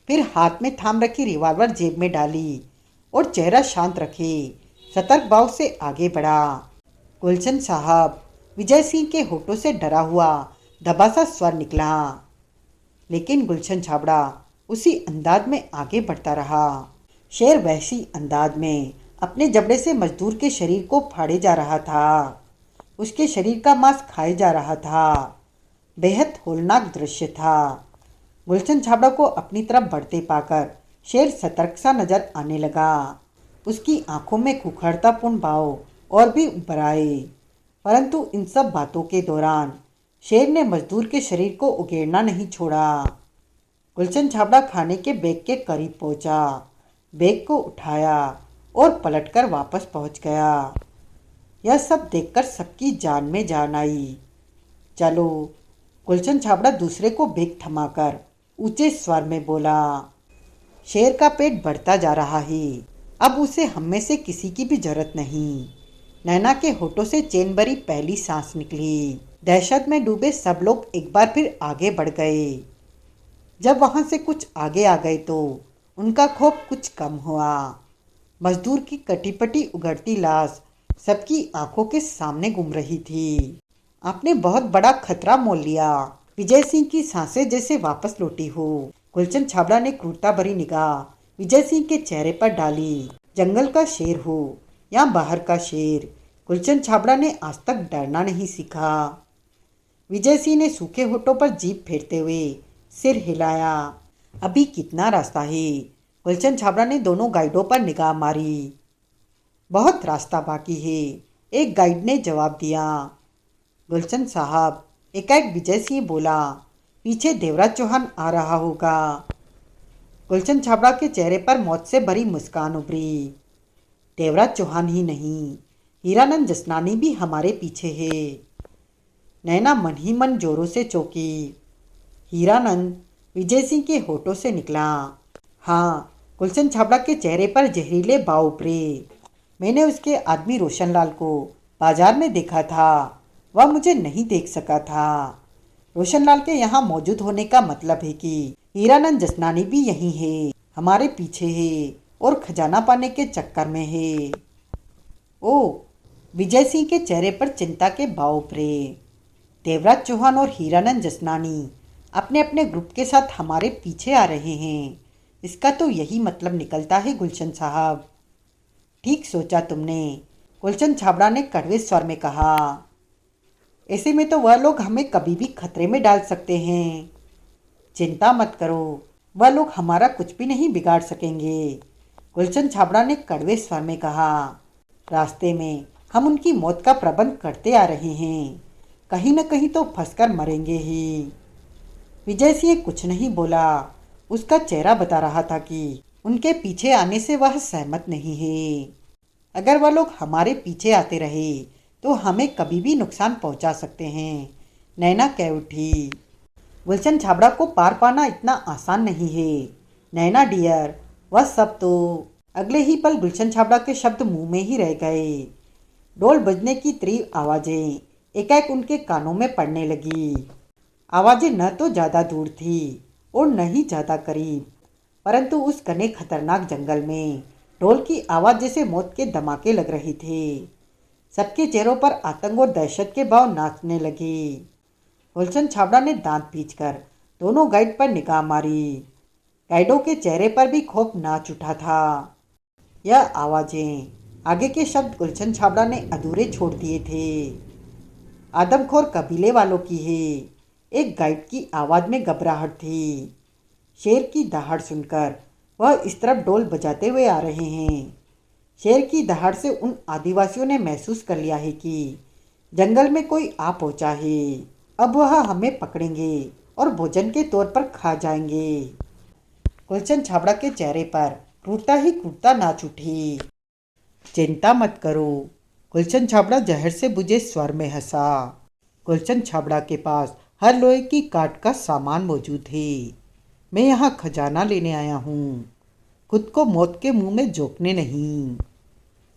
फिर हाथ में थाम रखी रिवॉल्वर जेब में डाली और चेहरा शांत रखे सतर्क भाव से आगे बढ़ा। गुलशन साहब, विजय सिंह के होठों से डरा हुआ दबा सा स्वर निकला, लेकिन गुलशन छाबड़ा उसी अंदाज में आगे बढ़ता रहा। शेर वैसी अंदाज में अपने जबड़े से मजदूर के शरीर को फाड़े जा रहा था। उसके शरीर का मांस खाए जा रहा था। बेहद होलनाक दृश्य था। गुलशन छाबड़ा को अपनी तरफ बढ़ते पाकर शेर सतर्क सा नजर आने लगा। उसकी आंखों में खुखड़तापूर्ण भाव और भी उभर आए, परंतु इन सब बातों के दौरान शेर ने मजदूर के शरीर को उगेड़ना नहीं छोड़ा। गुलशन छाबड़ा खाने के बैग के करीब पहुंचा, बैग को उठाया और पलटकर वापस पहुंच गया। यह सब देखकर सबकी जान में जान आई। चलो, गुलशन छाबड़ा दूसरे को बैग थमाकर ऊंचे स्वर में बोला। शेर का पेट बढ़ता जा रहा है। अब उसे हम में से किसी की भी जरूरत नहीं। नैना के होठों से चैन भरी पहली सांस निकली। दहशत में डूबे सब लोग एक बार फिर आगे बढ़ गए। जब वहां से कुछ आगे आ गए तो उनका खौफ कुछ कम हुआ। मजदूर की कटीपटी उगड़ती लाश सबकी आंखों के सामने घूम रही थी। आपने बहुत बड़ा खतरा मोल लिया। विजय सिंह की सांसें जैसे वापस लौटी हो। गुलशन छाबड़ा ने क्रूरता भरी निगाह विजय सिंह के चेहरे पर डाली। जंगल का शेर हो या बाहर का शेर, गुलशन छाबड़ा ने आज तक डरना नहीं सीखा। विजय सिंह ने सूखे होठों पर जीभ फेरते हुए सिर हिलाया। अभी कितना रास्ता है? गुलशन छाबड़ा ने दोनों गाइडों पर निगाह मारी। बहुत रास्ता बाकी है, एक गाइड ने जवाब दिया। गुलशन साहब, एकाएक विजय सिंह बोला, पीछे देवराज चौहान आ रहा होगा। गुलशन छाबड़ा के चेहरे पर मौत से भरी मुस्कान उभरी। देवराज चौहान ही नहीं, हीरानंद जसनानी भी हमारे पीछे है। नैना मन ही मन जोरों से चौंकी। हीरानंद? विजय सिंह के होठों से निकला। हाँ। गुलशन छाबड़ा के चेहरे पर जहरीले भाव उभरे। मैंने उसके आदमी रोशनलाल को बाजार में देखा था। वह मुझे नहीं देख सका था। रोशनलाल के यहाँ मौजूद होने का मतलब है कि हीरानंद जसनानी भी यहीं है, हमारे पीछे है और खजाना पाने के चक्कर में है। ओ, विजय सिंह के चेहरे पर चिंता के भाव उभरे। देवराज चौहान और हीरानंद जसनानी अपने अपने ग्रुप के साथ हमारे पीछे आ रहे हैं। इसका तो यही मतलब निकलता है गुलशन साहब। ठीक सोचा तुमने, गुलशन छाबड़ा ने कड़वे स्वर में कहा। ऐसे में तो वह लोग हमें कभी भी खतरे में डाल सकते हैं। चिंता मत करो, वह लोग हमारा कुछ भी नहीं बिगाड़ सकेंगे, गुलशन छाबड़ा ने कड़वे स्वर में कहा। रास्ते में हम उनकी मौत का प्रबंध करते आ रहे हैं, कहीं न कहीं तो फंसकर मरेंगे ही। विजय सिंह कुछ नहीं बोला। उसका चेहरा बता रहा था कि उनके पीछे आने से वह सहमत नहीं है। अगर वह लोग हमारे पीछे आते रहे तो हमें कभी भी नुकसान पहुंचा सकते हैं, नैना कह उठी। गुलशन छाबड़ा को पार पाना इतना आसान नहीं है नैना डियर। वह सब तो अगले ही पल गुलशन छाबड़ा के शब्द मुंह में ही रह गए। ढोल बजने की तीव्र आवाज़ें एकाएक उनके कानों में पड़ने लगी। आवाज़ें न तो ज़्यादा दूर थी और न ही ज़्यादा करीब, परंतु उस घने खतरनाक जंगल में ढोल की आवाज़ जैसे मौत के धमाके लग रहे थे। सबके चेहरों पर आतंक और दहशत के भाव नाचने लगे। गुलशन छाबड़ा ने दांत पीचकर दोनों गाइड पर निगाह मारी। गाइडों के चेहरे पर भी खौफ नाच उठा था। यह आवाज़ें, आगे के शब्द गुलशन छाबड़ा ने अधूरे छोड़ दिए थे। आदमखोर कबीले वालों की है, एक गाइड की आवाज़ में घबराहट थी। शेर की दहाड़ सुनकर वह इस तरफ ढोल बजाते हुए आ रहे हैं। शेर की दहाड़ से उन आदिवासियों ने महसूस कर लिया है कि जंगल में कोई आ पहुंचा है। अब वह हमें पकड़ेंगे और भोजन के तौर पर खा जाएंगे। गुलशन छाबड़ा के चेहरे पर क्रूरता ही क्रूरता नाच उठी। चिंता मत करो, गुलशन छाबड़ा जहर से बुझे स्वर में हंसा। गुलशन छाबड़ा के पास हर लोहे की काट का सामान मौजूद है। मैं यहाँ खजाना लेने आया हूँ, खुद को मौत के मुंह में झोंकने नहीं।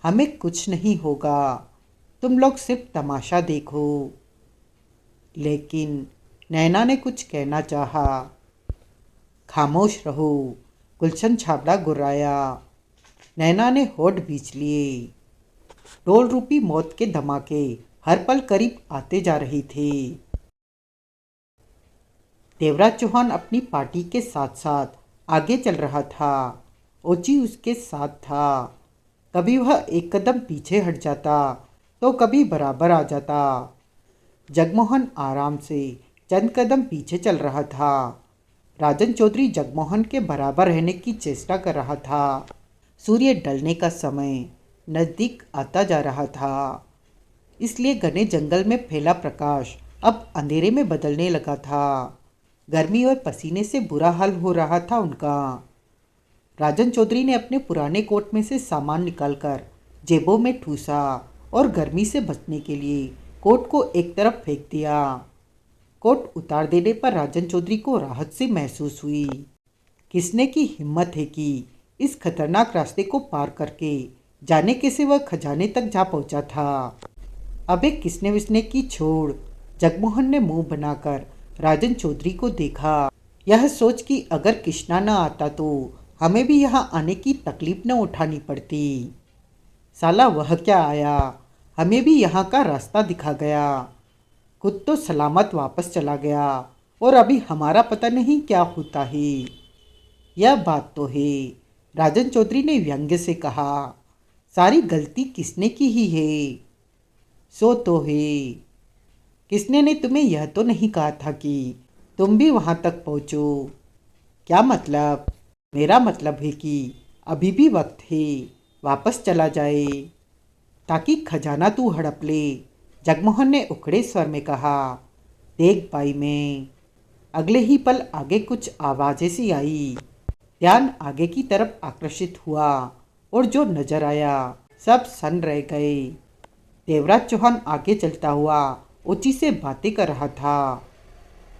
हमें कुछ नहीं होगा, तुम लोग सिर्फ तमाशा देखो। लेकिन नैना ने कुछ कहना चाहा। खामोश रहो, गुलशन छाबड़ा गुर्राया। नैना ने होठ बींच लिए। डोल रूपी मौत के धमाके हर पल करीब आते जा रहे थे। देवराज चौहान अपनी पार्टी के साथ साथ आगे चल रहा था। ओची उसके साथ था। कभी वह एक कदम पीछे हट जाता तो कभी बराबर आ जाता। जगमोहन आराम से चंद कदम पीछे चल रहा था। राजन चौधरी जगमोहन के बराबर रहने की चेष्टा कर रहा था। सूर्य ढलने का समय नज़दीक आता जा रहा था, इसलिए घने जंगल में फैला प्रकाश अब अंधेरे में बदलने लगा था। गर्मी और पसीने से बुरा हाल हो रहा था उनका। राजन चौधरी ने अपने पुराने कोट में से सामान निकालकर जेबों में ठूसा और गर्मी से बचने के लिए कोट को एक तरफ फेंक दिया। कोट उतार देने पर राजन चौधरी को राहत सी महसूस हुई। किसने की हिम्मत है कि इस खतरनाक रास्ते को पार करके जाने कैसे वह खजाने तक जा पहुंचा था। अब एक किसने विसने की छोड़ जगमोहन ने मुंह बनाकर राजन चौधरी को देखा। यह सोच कि अगर कृष्णा न आता तो हमें भी यहाँ आने की तकलीफ न उठानी पड़ती। साला वह क्या आया, हमें भी यहाँ का रास्ता दिखा गया। खुद तो सलामत वापस चला गया और अभी हमारा पता नहीं क्या होता है। यह बात तो है, राजन चौधरी ने व्यंग्य से कहा। सारी गलती किसने की ही है। सो तो है, किसने ने तुम्हें यह तो नहीं कहा था कि तुम भी वहां तक पहुंचो। क्या मतलब? मेरा मतलब है कि अभी भी वक्त है, वापस चला जाए ताकि खजाना तू हड़प ले। जगमोहन ने उखड़े स्वर में कहा। देख भाई, मैं अगले ही पल आगे कुछ आवाज़ें सी आई। ध्यान आगे की तरफ आकर्षित हुआ और जो नजर आया सब सन्न रह गए। देवराज चौहान आगे चलता हुआ ऊंची से बातें कर रहा था।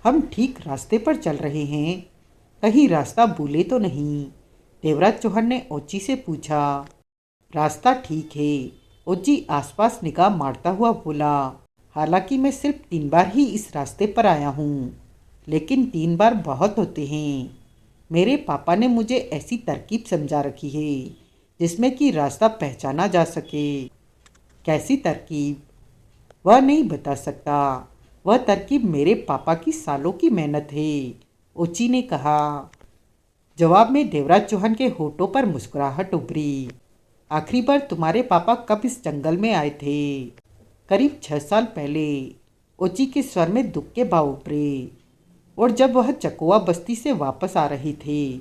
हम ठीक रास्ते पर चल रहे हैं, कहीं रास्ता भूले तो नहीं? देवराज चौहान ने ओची से पूछा। रास्ता ठीक है, ओची आसपास निगाह मारता हुआ बोला। हालांकि मैं सिर्फ 3 बार ही इस रास्ते पर आया हूँ, लेकिन 3 बार बहुत होते हैं। मेरे पापा ने मुझे ऐसी तरकीब समझा रखी है जिसमें कि रास्ता पहचाना जा सके। कैसी तरकीब? वह नहीं बता सकता। वह तरकीब मेरे पापा की सालों की मेहनत है, ओची ने कहा। जवाब में देवराज चौहान के होठों पर मुस्कुराहट उभरी। आखिरी बार तुम्हारे पापा कब इस जंगल में आए थे? करीब 6 साल पहले, ओची के स्वर में दुख के भाव उभरे। और जब वह चकुआ बस्ती से वापस आ रहे थे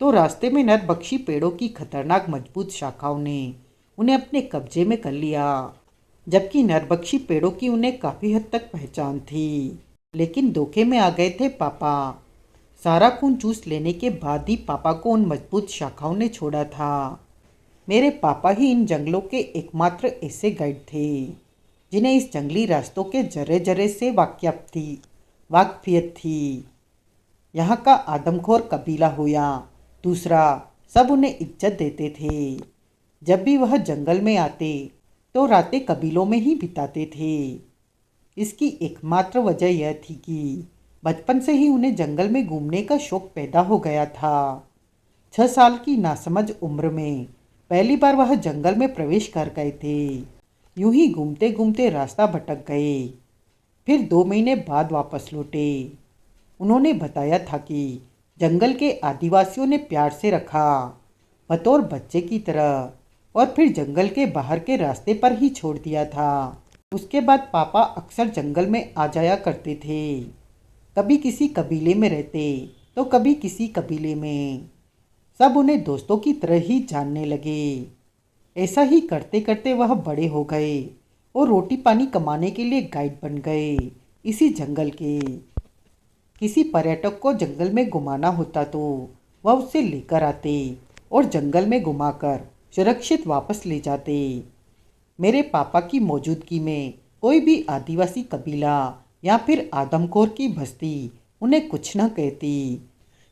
तो रास्ते में नरबक्षी पेड़ों की खतरनाक मजबूत शाखाओं ने उन्हें अपने कब्जे में कर लिया। जबकि नरबक्षी पेड़ों की उन्हें काफ़ी हद तक पहचान थी, लेकिन धोखे में आ गए थे पापा। सारा खून चूस लेने के बाद ही पापा को उन मजबूत शाखाओं ने छोड़ा था। मेरे पापा ही इन जंगलों के एकमात्र ऐसे गाइड थे जिन्हें इस जंगली रास्तों के जरे जरे से वाकफियत थी। यहाँ का आदमखोर कबीला हो या दूसरा, सब उन्हें इज्जत देते थे। जब भी वह जंगल में आते तो रातें कबीलों में ही बिताते थे। इसकी एकमात्र वजह यह थी कि बचपन से ही उन्हें जंगल में घूमने का शौक पैदा हो गया था। 6 साल की नासमझ उम्र में पहली बार वह जंगल में प्रवेश कर गए थे। यूं ही घूमते घूमते रास्ता भटक गए, फिर 2 महीने बाद वापस लौटे। उन्होंने बताया था कि जंगल के आदिवासियों ने प्यार से रखा, बतौर बच्चे की तरह, और फिर जंगल के बाहर के रास्ते पर ही छोड़ दिया था। उसके बाद पापा अक्सर जंगल में आ जाया करते थे। कभी किसी कबीले में रहते तो कभी किसी कबीले में। सब उन्हें दोस्तों की तरह ही जानने लगे। ऐसा ही करते करते वह बड़े हो गए और रोटी पानी कमाने के लिए गाइड बन गए इसी जंगल के। किसी पर्यटक को जंगल में घुमाना होता तो वह उसे लेकर आते और जंगल में घुमाकर सुरक्षित वापस ले जाते। मेरे पापा की मौजूदगी में कोई भी आदिवासी कबीला या फिर आदमखोर की बस्ती उन्हें कुछ न कहती,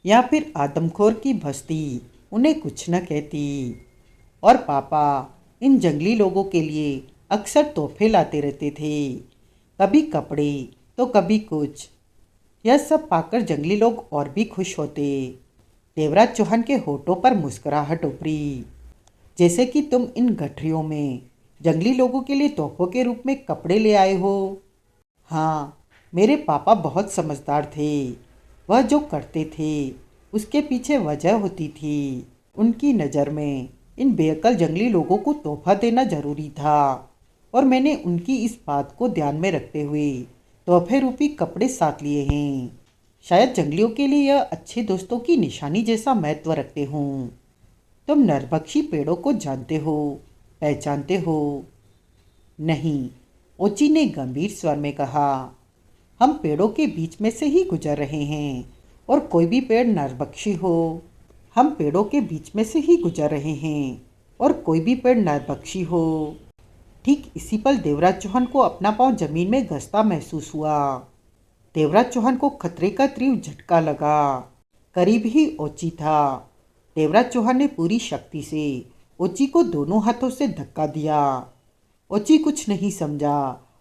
या फिर आदमखोर की बस्ती उन्हें कुछ न कहती। और पापा इन जंगली लोगों के लिए अक्सर तोहफे लाते रहते थे, कभी कपड़े तो कभी कुछ। यह सब पाकर जंगली लोग और भी खुश होते। देवराज चौहान के होठों पर मुस्कुराहट उभरी, जैसे कि तुम इन गठरियों में जंगली लोगों के लिए तोहफों के रूप में कपड़े ले आए हो। हाँ, मेरे पापा बहुत समझदार थे। वह जो करते थे उसके पीछे वजह होती थी। उनकी नज़र में इन बेअक्ल जंगली लोगों को तोहफा देना जरूरी था, और मैंने उनकी इस बात को ध्यान में रखते हुए तोहफे रूपी कपड़े साथ लिए हैं। शायद जंगलियों के लिए यह अच्छे दोस्तों की निशानी जैसा महत्व रखते हों। तुम नरभक्षी पेड़ों को जानते हो, पहचानते हो? नहीं, ओची ने गंभीर स्वर में कहा। हम पेड़ों के बीच में से ही गुजर रहे हैं, और कोई भी पेड़ नरभक्षी हो। हम पेड़ों के बीच में से ही गुजर रहे हैं, और कोई भी पेड़ नरभक्षी हो। ठीक इसी पल देवराज चौहान को अपना पांव जमीन में घसता महसूस हुआ। देवराज चौहान को खतरे का तीव्र झटका लगा। करीब ही ओची था। देवराज चौहान ने पूरी शक्ति से ओची को दोनों हाथों से धक्का दिया। ओची कुछ नहीं समझा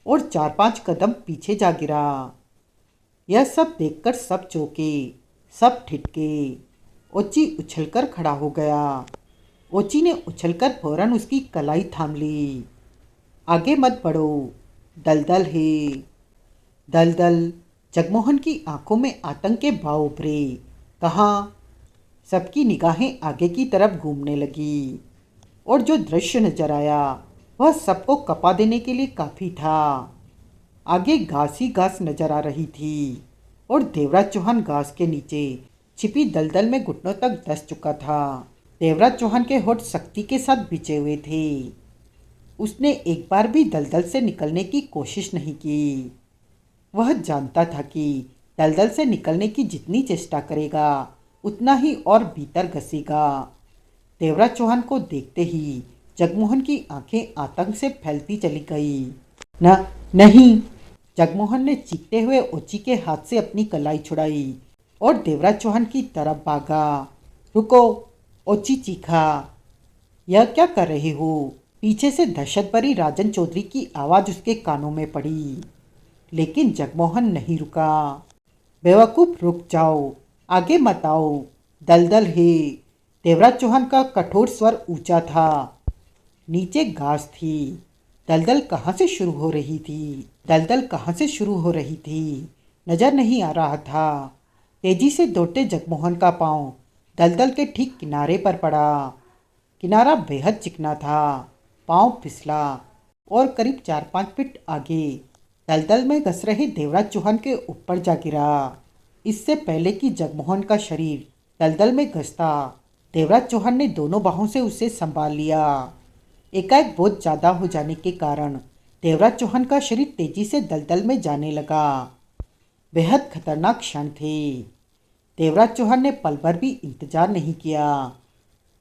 और 4-5 कदम पीछे जा गिरा। यह सब देखकर सब चौंके, सब ठिठके। ओची उछलकर खड़ा हो गया। ओची ने उछलकर फौरन उसकी कलाई थाम ली। आगे मत बढ़ो, दलदल है। दलदल। जगमोहन की आंखों में आतंक के भाव उभरे। कहाँ? सबकी निगाहें आगे की तरफ घूमने लगी, और जो दृश्य नजर आया वह सबको कपा देने के लिए काफ़ी था। आगे घास ही घास नजर आ रही थी, और देवराज चौहान घास के नीचे छिपी दलदल में घुटनों तक धंस चुका था। देवराज चौहान के होठ सख्ती के साथ बिछे हुए थे। उसने एक बार भी दलदल से निकलने की कोशिश नहीं की। वह जानता था कि दलदल से निकलने की जितनी चेष्टा करेगा उतना ही और भीतर घसीगा। देवराज चौहान को देखते ही जगमोहन की आंखें आतंक से फैलती चली गई। नहीं! जगमोहन ने चीखते हुए ओची के हाथ से अपनी कलाई छुड़ाई और देवराज चौहान की तरफ भागा। रुको! ओची चीखा। यह क्या कर रहे हो? पीछे से दहशत भरी राजन चौधरी की आवाज़ उसके कानों में पड़ी, लेकिन जगमोहन नहीं रुका। बेवकूफ़, रुक जाओ, आगे मत आओ, दलदल है। देवराज चौहान का कठोर स्वर ऊंचा था। नीचे घास थी। दलदल कहाँ से शुरू हो रही थी? दलदल कहाँ से शुरू हो रही थी? नजर नहीं आ रहा था। तेजी से दौड़ते जगमोहन का पांव दलदल के ठीक किनारे पर पड़ा। किनारा बेहद चिकना था। पांव फिसला और करीब 4-5 फीट आगे दलदल में घस रहे देवराज चौहान के ऊपर जा गिरा। इससे पहले कि जगमोहन का शरीर दलदल में घसता, देवराज चौहान ने दोनों बाहों से उसे संभाल लिया। एकाएक बहुत ज़्यादा हो जाने के कारण देवराज चौहान का शरीर तेजी से दलदल में जाने लगा। बेहद खतरनाक क्षण थे। देवराज चौहान ने पल भर भी इंतजार नहीं किया।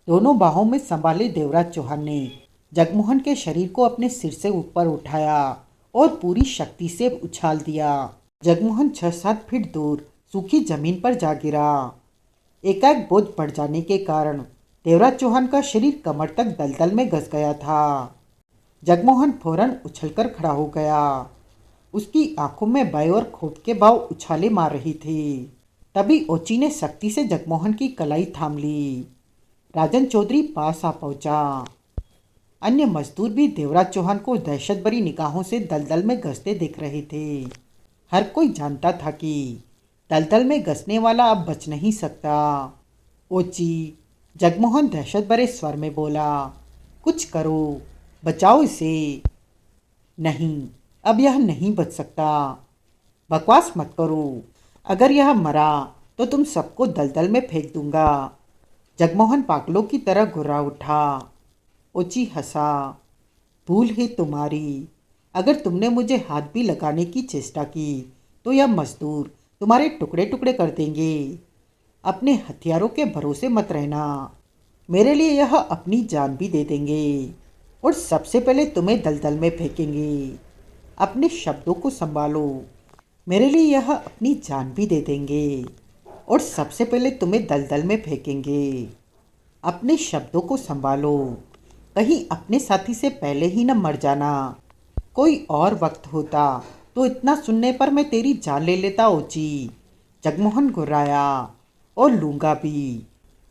दोनों बाहों में संभाले देवराज चौहान ने जगमोहन के शरीर को अपने सिर से ऊपर उठाया और पूरी शक्ति से उछाल दिया। जगमोहन 6-7 फीट दूर सूखी जमीन पर जा गिरा। एकाएक बोझ बढ़ जाने के कारण देवराज चौहान का शरीर कमर तक दलदल में घस गया था। जगमोहन फौरन उछलकर खड़ा हो गया। उसकी आंखों में भय और खौफ के भाव उछाले मार रही थी। तभी ओची ने सख्ती से जगमोहन की कलाई थाम ली। राजन चौधरी पास आ पहुंचा। अन्य मजदूर भी देवराज चौहान को दहशत भरी निगाहों से दलदल में घसते देख रहे थे। हर कोई जानता था कि दलदल में घसने वाला अब बच नहीं सकता। ओची, जगमोहन दहशत भरे स्वर में बोला, कुछ करो, बचाओ इसे। नहीं, अब यह नहीं बच सकता। बकवास मत करो। अगर यह मरा तो तुम सबको दलदल में फेंक दूंगा। जगमोहन पागलों की तरह घुर्रा उठा। ओची हंसा। भूल है तुम्हारी। अगर तुमने मुझे हाथ भी लगाने की चेष्टा की तो यह मजदूर तुम्हारे टुकड़े टुकड़े कर देंगे। अपने हथियारों के भरोसे मत रहना। मेरे लिए यह अपनी जान भी दे देंगे और सबसे पहले तुम्हें दलदल में फेंकेंगे। अपने शब्दों को संभालो। मेरे लिए यह अपनी जान भी दे देंगे और सबसे पहले तुम्हें दलदल में फेंकेंगे। अपने शब्दों को संभालो। कहीं अपने साथी से पहले ही न मर जाना। कोई और वक्त होता तो इतना सुनने पर मैं तेरी जान ले लेता ओची। जगमोहन घुर्राया। और लूँगा भी।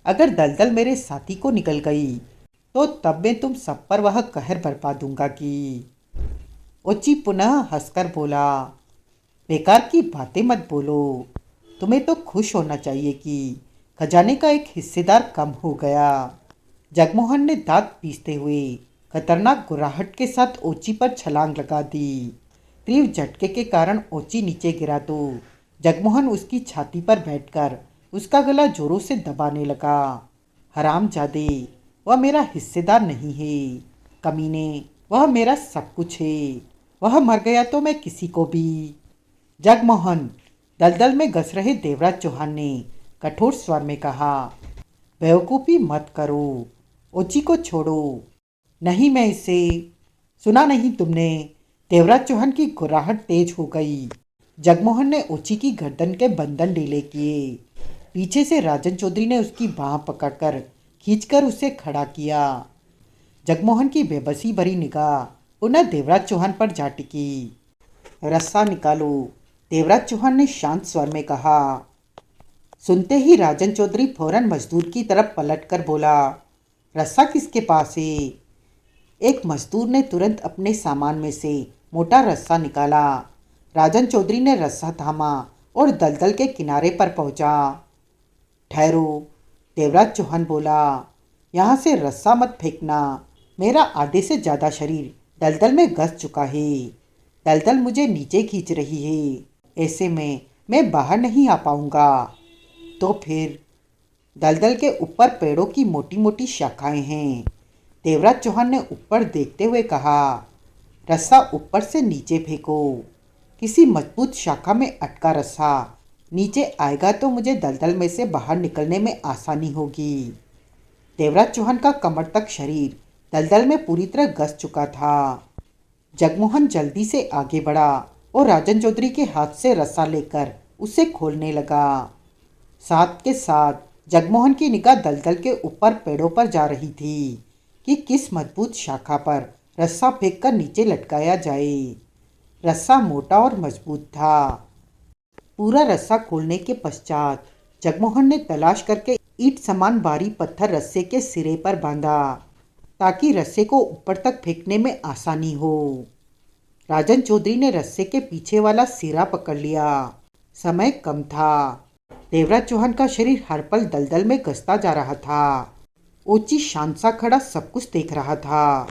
अगर दलदल मेरे साथी को निकल गई तो तब मैं तुम सब पर वह कहर बरपा दूंगा कि। ओची पुनः हंसकर बोला, बेकार की बातें मत बोलो। तुम्हें तो खुश होना चाहिए कि खजाने का एक हिस्सेदार कम हो गया। जगमोहन ने दांत पीसते हुए खतरनाक गुर्राहट के साथ ओची पर छलांग लगा दी। तीव्र झटके के कारण ओची नीचे गिरा तो जगमोहन उसकी छाती पर बैठकर उसका गला जोरों से दबाने लगा। हरामजादे, वह मेरा हिस्सेदार नहीं है। कमीने, वह मेरा सब कुछ है। वह मर गया तो मैं किसी को भी। जगमोहन, दलदल में घस रहे देवराज चौहान ने कठोर स्वर में कहा, बेवकूफ़ी मत करो। ओची को छोड़ो। नहीं, मैं इसे। सुना नहीं तुमने? देवराज चौहान की गुर्राहट तेज हो गई। जगमोहन ने ओची की गर्दन के बंधन ढीले किए। पीछे से राजन चौधरी ने उसकी बाँह पकड़कर खींचकर उसे खड़ा किया। जगमोहन की बेबसी भरी निगाह पुनः देवराज चौहान पर जा टिकी। रस्सा निकालो, देवराज चौहान ने शांत स्वर में कहा। सुनते ही राजन चौधरी फौरन मजदूर की तरफ पलटकर बोला, रस्सा किसके पास है? एक मजदूर ने तुरंत अपने सामान में से मोटा रस्सा निकाला। राजन चौधरी ने रस्सा थामा और दलदल के किनारे पर पहुंचा। ठहरो, देवराज चौहान बोला, यहाँ से रस्सा मत फेंकना। मेरा आधे से ज़्यादा शरीर दलदल में घस चुका है। दलदल मुझे नीचे खींच रही है। ऐसे में मैं बाहर नहीं आ पाऊंगा। तो फिर? दलदल के ऊपर पेड़ों की मोटी मोटी शाखाएं हैं। देवराज चौहान ने ऊपर देखते हुए कहा, रस्सा ऊपर से नीचे फेंको। किसी मजबूत शाखा में अटका रस्सा नीचे आएगा तो मुझे दलदल में से बाहर निकलने में आसानी होगी। देवराज चौहान का कमर तक शरीर दलदल में पूरी तरह घस चुका था। जगमोहन जल्दी से आगे बढ़ा और राजन चौधरी के हाथ से रस्सा लेकर उसे खोलने लगा। साथ के साथ जगमोहन की निगाह दलदल के ऊपर पेड़ों पर जा रही थी कि किस मजबूत शाखा पर रस्सा फेंककर नीचे लटकाया जाए। रस्सा मोटा और मजबूत था। पूरा रस्सा खोलने के पश्चात जगमोहन ने तलाश करके ईंट समान भारी पत्थर रस्से के सिरे पर बांधा ताकि रस्से को ऊपर तक फेंकने में आसानी हो। राजन चौधरी ने रस्से के पीछे वाला सिरा पकड़ लिया। समय कम था। देवराज चौहान का शरीर हर पल दलदल में घसता जा रहा था। ओची शांत सा खड़ा सब कुछ देख रहा था।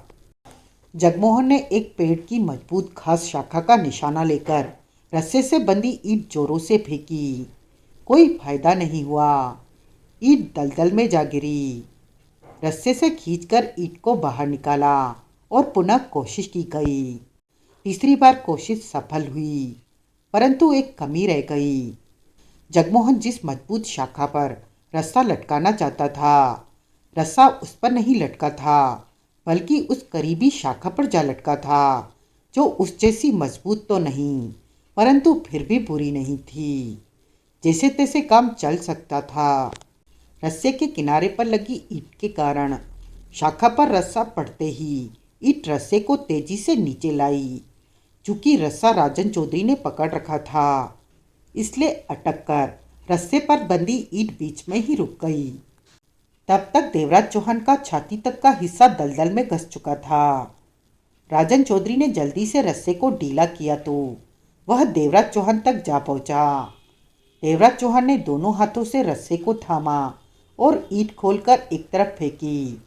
जगमोहन ने एक पेड़ की मजबूत घास शाखा का निशाना लेकर रस्से से बंधी ईंट जोरों से फेंकी। कोई फायदा नहीं हुआ। ईंट दलदल में जा गिरी। रस्से से खींचकर ईंट को बाहर निकाला और पुनः कोशिश की गई। तीसरी बार कोशिश सफल हुई, परंतु एक कमी रह गई। जगमोहन जिस मजबूत शाखा पर रस्सा लटकाना चाहता था, रस्सा उस पर नहीं लटका था, बल्कि उस करीबी शाखा पर जा लटका था, जो उस जैसी मजबूत तो नहीं, परंतु फिर भी बुरी नहीं थी। जैसे तैसे काम चल सकता था। रस्से के किनारे पर लगी ईंट के कारण शाखा पर रस्सा पड़ते ही ईंट रस्से को तेजी से नीचे लाई। चूंकि रस्सा राजन चौधरी ने पकड़ रखा था, इसलिए अटक कर रस्से पर बंधी ईंट बीच में ही रुक गई। तब तक देवराज चौहान का छाती तक का हिस्सा दलदल में घस चुका था। राजन चौधरी ने जल्दी से रस्से को ढीला किया तो वह देवराज चौहान तक जा पहुंचा। देवराज चौहान ने दोनों हाथों से रस्से को थामा और ईंट खोलकर एक तरफ फेंकी।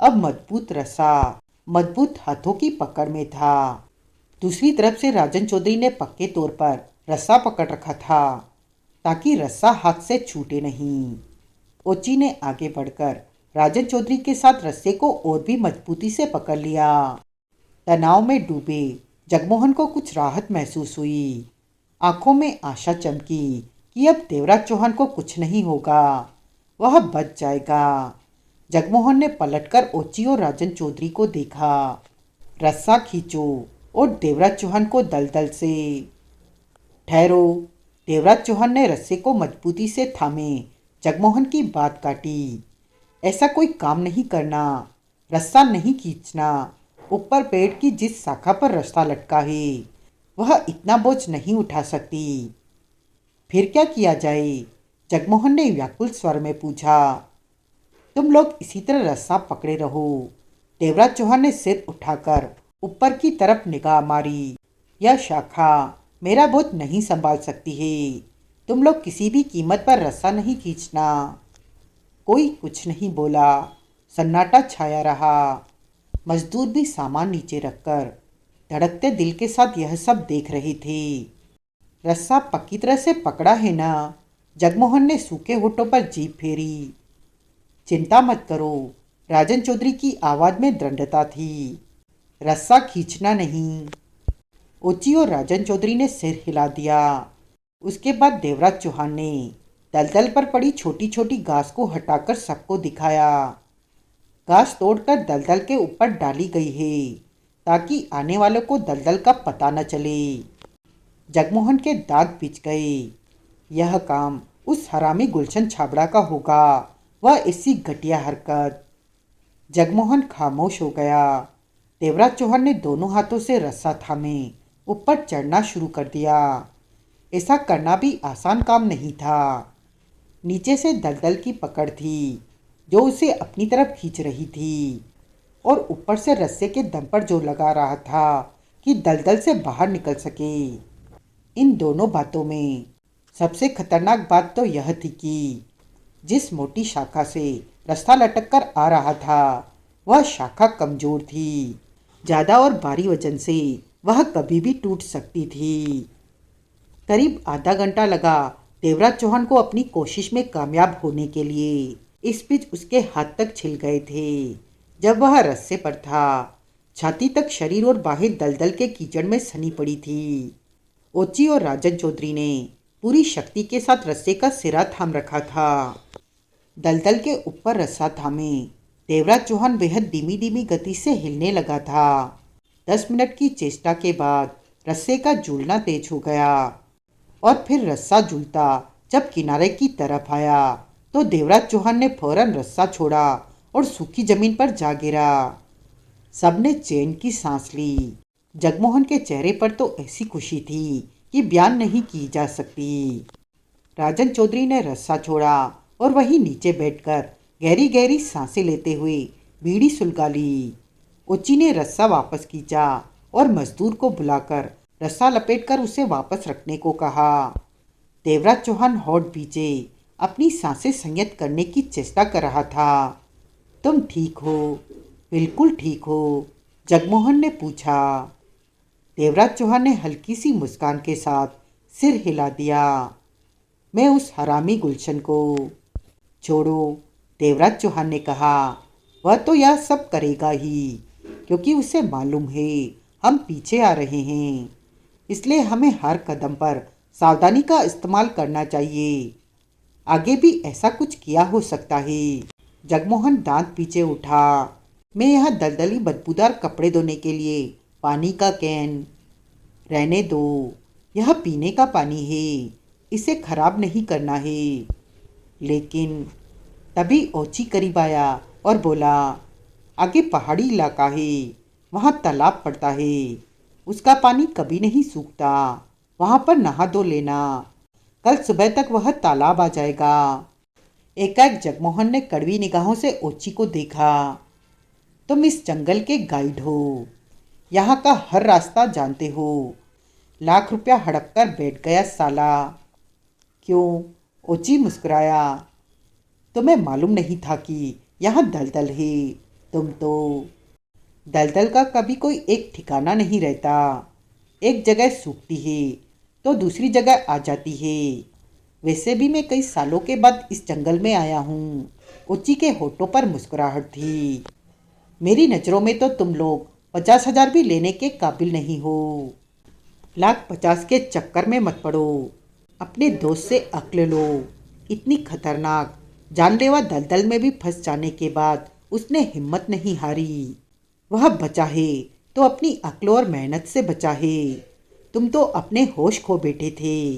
अब मजबूत रस्सा मजबूत हाथों की पकड़ में था। दूसरी तरफ से राजन चौधरी ने पक्के तौर पर रस्सा पकड़ रखा था ताकि रस्सा हाथ से छूटे नहीं। ओची ने आगे बढ़कर राजन चौधरी के साथ रस्से को और भी मजबूती से पकड़ लिया। तनाव में डूबे जगमोहन को कुछ राहत महसूस हुई। आंखों में आशा चमकी कि अब देवराज चौहान को कुछ नहीं होगा, वह बच जाएगा। जगमोहन ने पलटकर ओची और राजन चौधरी को देखा। रस्सा खींचो और देवराज चौहान को दलदल से। ठहरो। देवराज चौहान ने रस्से को मजबूती से थामे जगमोहन की बात काटी। ऐसा कोई काम नहीं करना। रस्सा नहीं खींचना। ऊपर पेड़ की जिस शाखा पर रस्सा लटका है वह इतना बोझ नहीं उठा सकती। फिर क्या किया जाए? जगमोहन ने व्याकुल स्वर में पूछा। तुम लोग इसी तरह रस्सा पकड़े रहो। देवराज चौहान ने सिर उठाकर ऊपर की तरफ निगाह मारी। यह शाखा मेरा बोझ नहीं संभाल सकती है। तुम लोग किसी भी कीमत पर रस्सा नहीं खींचना। कोई कुछ नहीं बोला। सन्नाटा छाया रहा। मजदूर भी सामान नीचे रखकर धड़कते दिल के साथ यह सब देख रहे थे। रस्सा पक्की तरह से पकड़ा है ना? जगमोहन ने सूखे होठों पर जीभ फेरी। चिंता मत करो। राजन चौधरी की आवाज में दृढ़ता थी। रस्सा खींचना नहीं। ओची और राजन चौधरी ने सिर हिला दिया। उसके बाद देवराज चौहान ने दलदल पर पड़ी छोटी छोटी घास को हटाकर सबको दिखाया। घास तोड़कर दलदल के ऊपर डाली गई है ताकि आने वालों को दलदल का पता न चले। जगमोहन के दांत पिच गए। यह काम उस हरामी गुलशन छाबड़ा का होगा। वह ऐसी घटिया हरकत। जगमोहन खामोश हो गया। देवराज चौहान ने दोनों हाथों से रस्सा थामे ऊपर चढ़ना शुरू कर दिया। ऐसा करना भी आसान काम नहीं था। नीचे से दलदल की पकड़ थी जो उसे अपनी तरफ खींच रही थी और ऊपर से रस्से के दम पर जो लगा रहा था कि दलदल से बाहर निकल सके। इन दोनों बातों में सबसे खतरनाक बात तो यह थी कि जिस मोटी शाखा से रास्ता लटक कर आ रहा था वह शाखा कमजोर थी। ज़्यादा और भारी वजन से वह कभी भी टूट सकती थी। करीब आधा घंटा लगा देवराज चौहान को अपनी कोशिश में कामयाब होने के लिए। इस बीच उसके हाथ तक छिल गए थे जब वह रस्से पर था। छाती तक शरीर और बाहें दलदल के कीचड़ में सनी पड़ी थी। ओची और राजन चौधरी ने पूरी शक्ति के साथ रस्से का सिरा थाम रखा था। दलदल के ऊपर रस्सा थामे देवराज चौहान बेहद धीमी धीमी गति से हिलने लगा था। 10 मिनट की चेष्टा के बाद रस्से का झूलना तेज हो गया और फिर रस्सा झूलता जब किनारे की तरफ आया तो देवराज चौहान ने फौरन रस्सा छोड़ा और सूखी जमीन पर जा गिरा। सबने चैन की सांस ली। जगमोहन के चेहरे पर तो ऐसी खुशी थी कि बयान नहीं की जा सकती। राजन चौधरी ने रस्सा छोड़ा और वहीं नीचे बैठकर गहरी गहरी सांसें लेते हुए बीड़ी सुलगा ली। ओची ने रस्सा वापस खींचा और मजदूर को बुलाकर रस्सा लपेटकर उसे वापस रखने को कहा। देवराज चौहान होठ भींचे अपनी सांसें संयत करने की चेष्टा कर रहा था। तुम ठीक हो? बिल्कुल ठीक हो? जगमोहन ने पूछा। देवराज चौहान ने हल्की सी मुस्कान के साथ सिर हिला दिया। मैं उस हरामी गुलशन को छोड़ो, देवराज चौहान ने कहा। वह तो यह सब करेगा ही क्योंकि उसे मालूम है हम पीछे आ रहे हैं। इसलिए हमें हर कदम पर सावधानी का इस्तेमाल करना चाहिए। आगे भी ऐसा कुछ किया हो सकता है। जगमोहन दांत पीछे उठा। मैं यहाँ दलदली बदबूदार कपड़े धोने के लिए पानी का कैन। रहने दो, यह पीने का पानी है, इसे खराब नहीं करना है। लेकिन तभी ओची करीब आया और बोला, आगे पहाड़ी इलाका है, वहाँ तालाब पड़ता है, उसका पानी कभी नहीं सूखता, वहाँ पर नहा धो लेना, कल सुबह तक वह तालाब आ जाएगा। एकाएक जगमोहन ने कड़वी निगाहों से ओची को देखा। तुम इस जंगल के गाइड हो, यहाँ का हर रास्ता जानते हो। लाख रुपया हड़प कर बैठ गया साला। क्यों? ओची मुस्कुराया। तुम्हें मालूम नहीं था कि यहाँ दलदल है। तुम तो दलदल का कभी कोई एक ठिकाना नहीं रहता। एक जगह सूखती है तो दूसरी जगह आ जाती है। वैसे भी मैं कई सालों के बाद इस जंगल में आया हूँ। ओची के होठों पर मुस्कुराहट थी। मेरी नज़रों में तो तुम लोग 50,000 भी लेने के काबिल नहीं हो। लाख 50 के चक्कर में मत पड़ो। अपने दोस्त से अक्ल लो। इतनी खतरनाक जानलेवा दलदल में भी फंस जाने के बाद उसने हिम्मत नहीं हारी। वह बचा है तो अपनी अक्ल और मेहनत से बचा है। तुम तो अपने होश खो बैठे थे,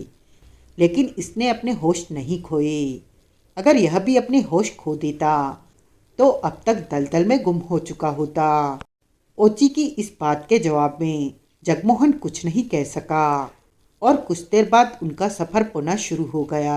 लेकिन इसने अपने होश नहीं खोए। अगर यह भी अपने होश खो देता तो अब तक दलदल में गुम हो चुका होता। ओची की इस बात के जवाब में जगमोहन कुछ नहीं कह सका और कुछ देर बाद उनका सफ़र पुनः शुरू हो गया।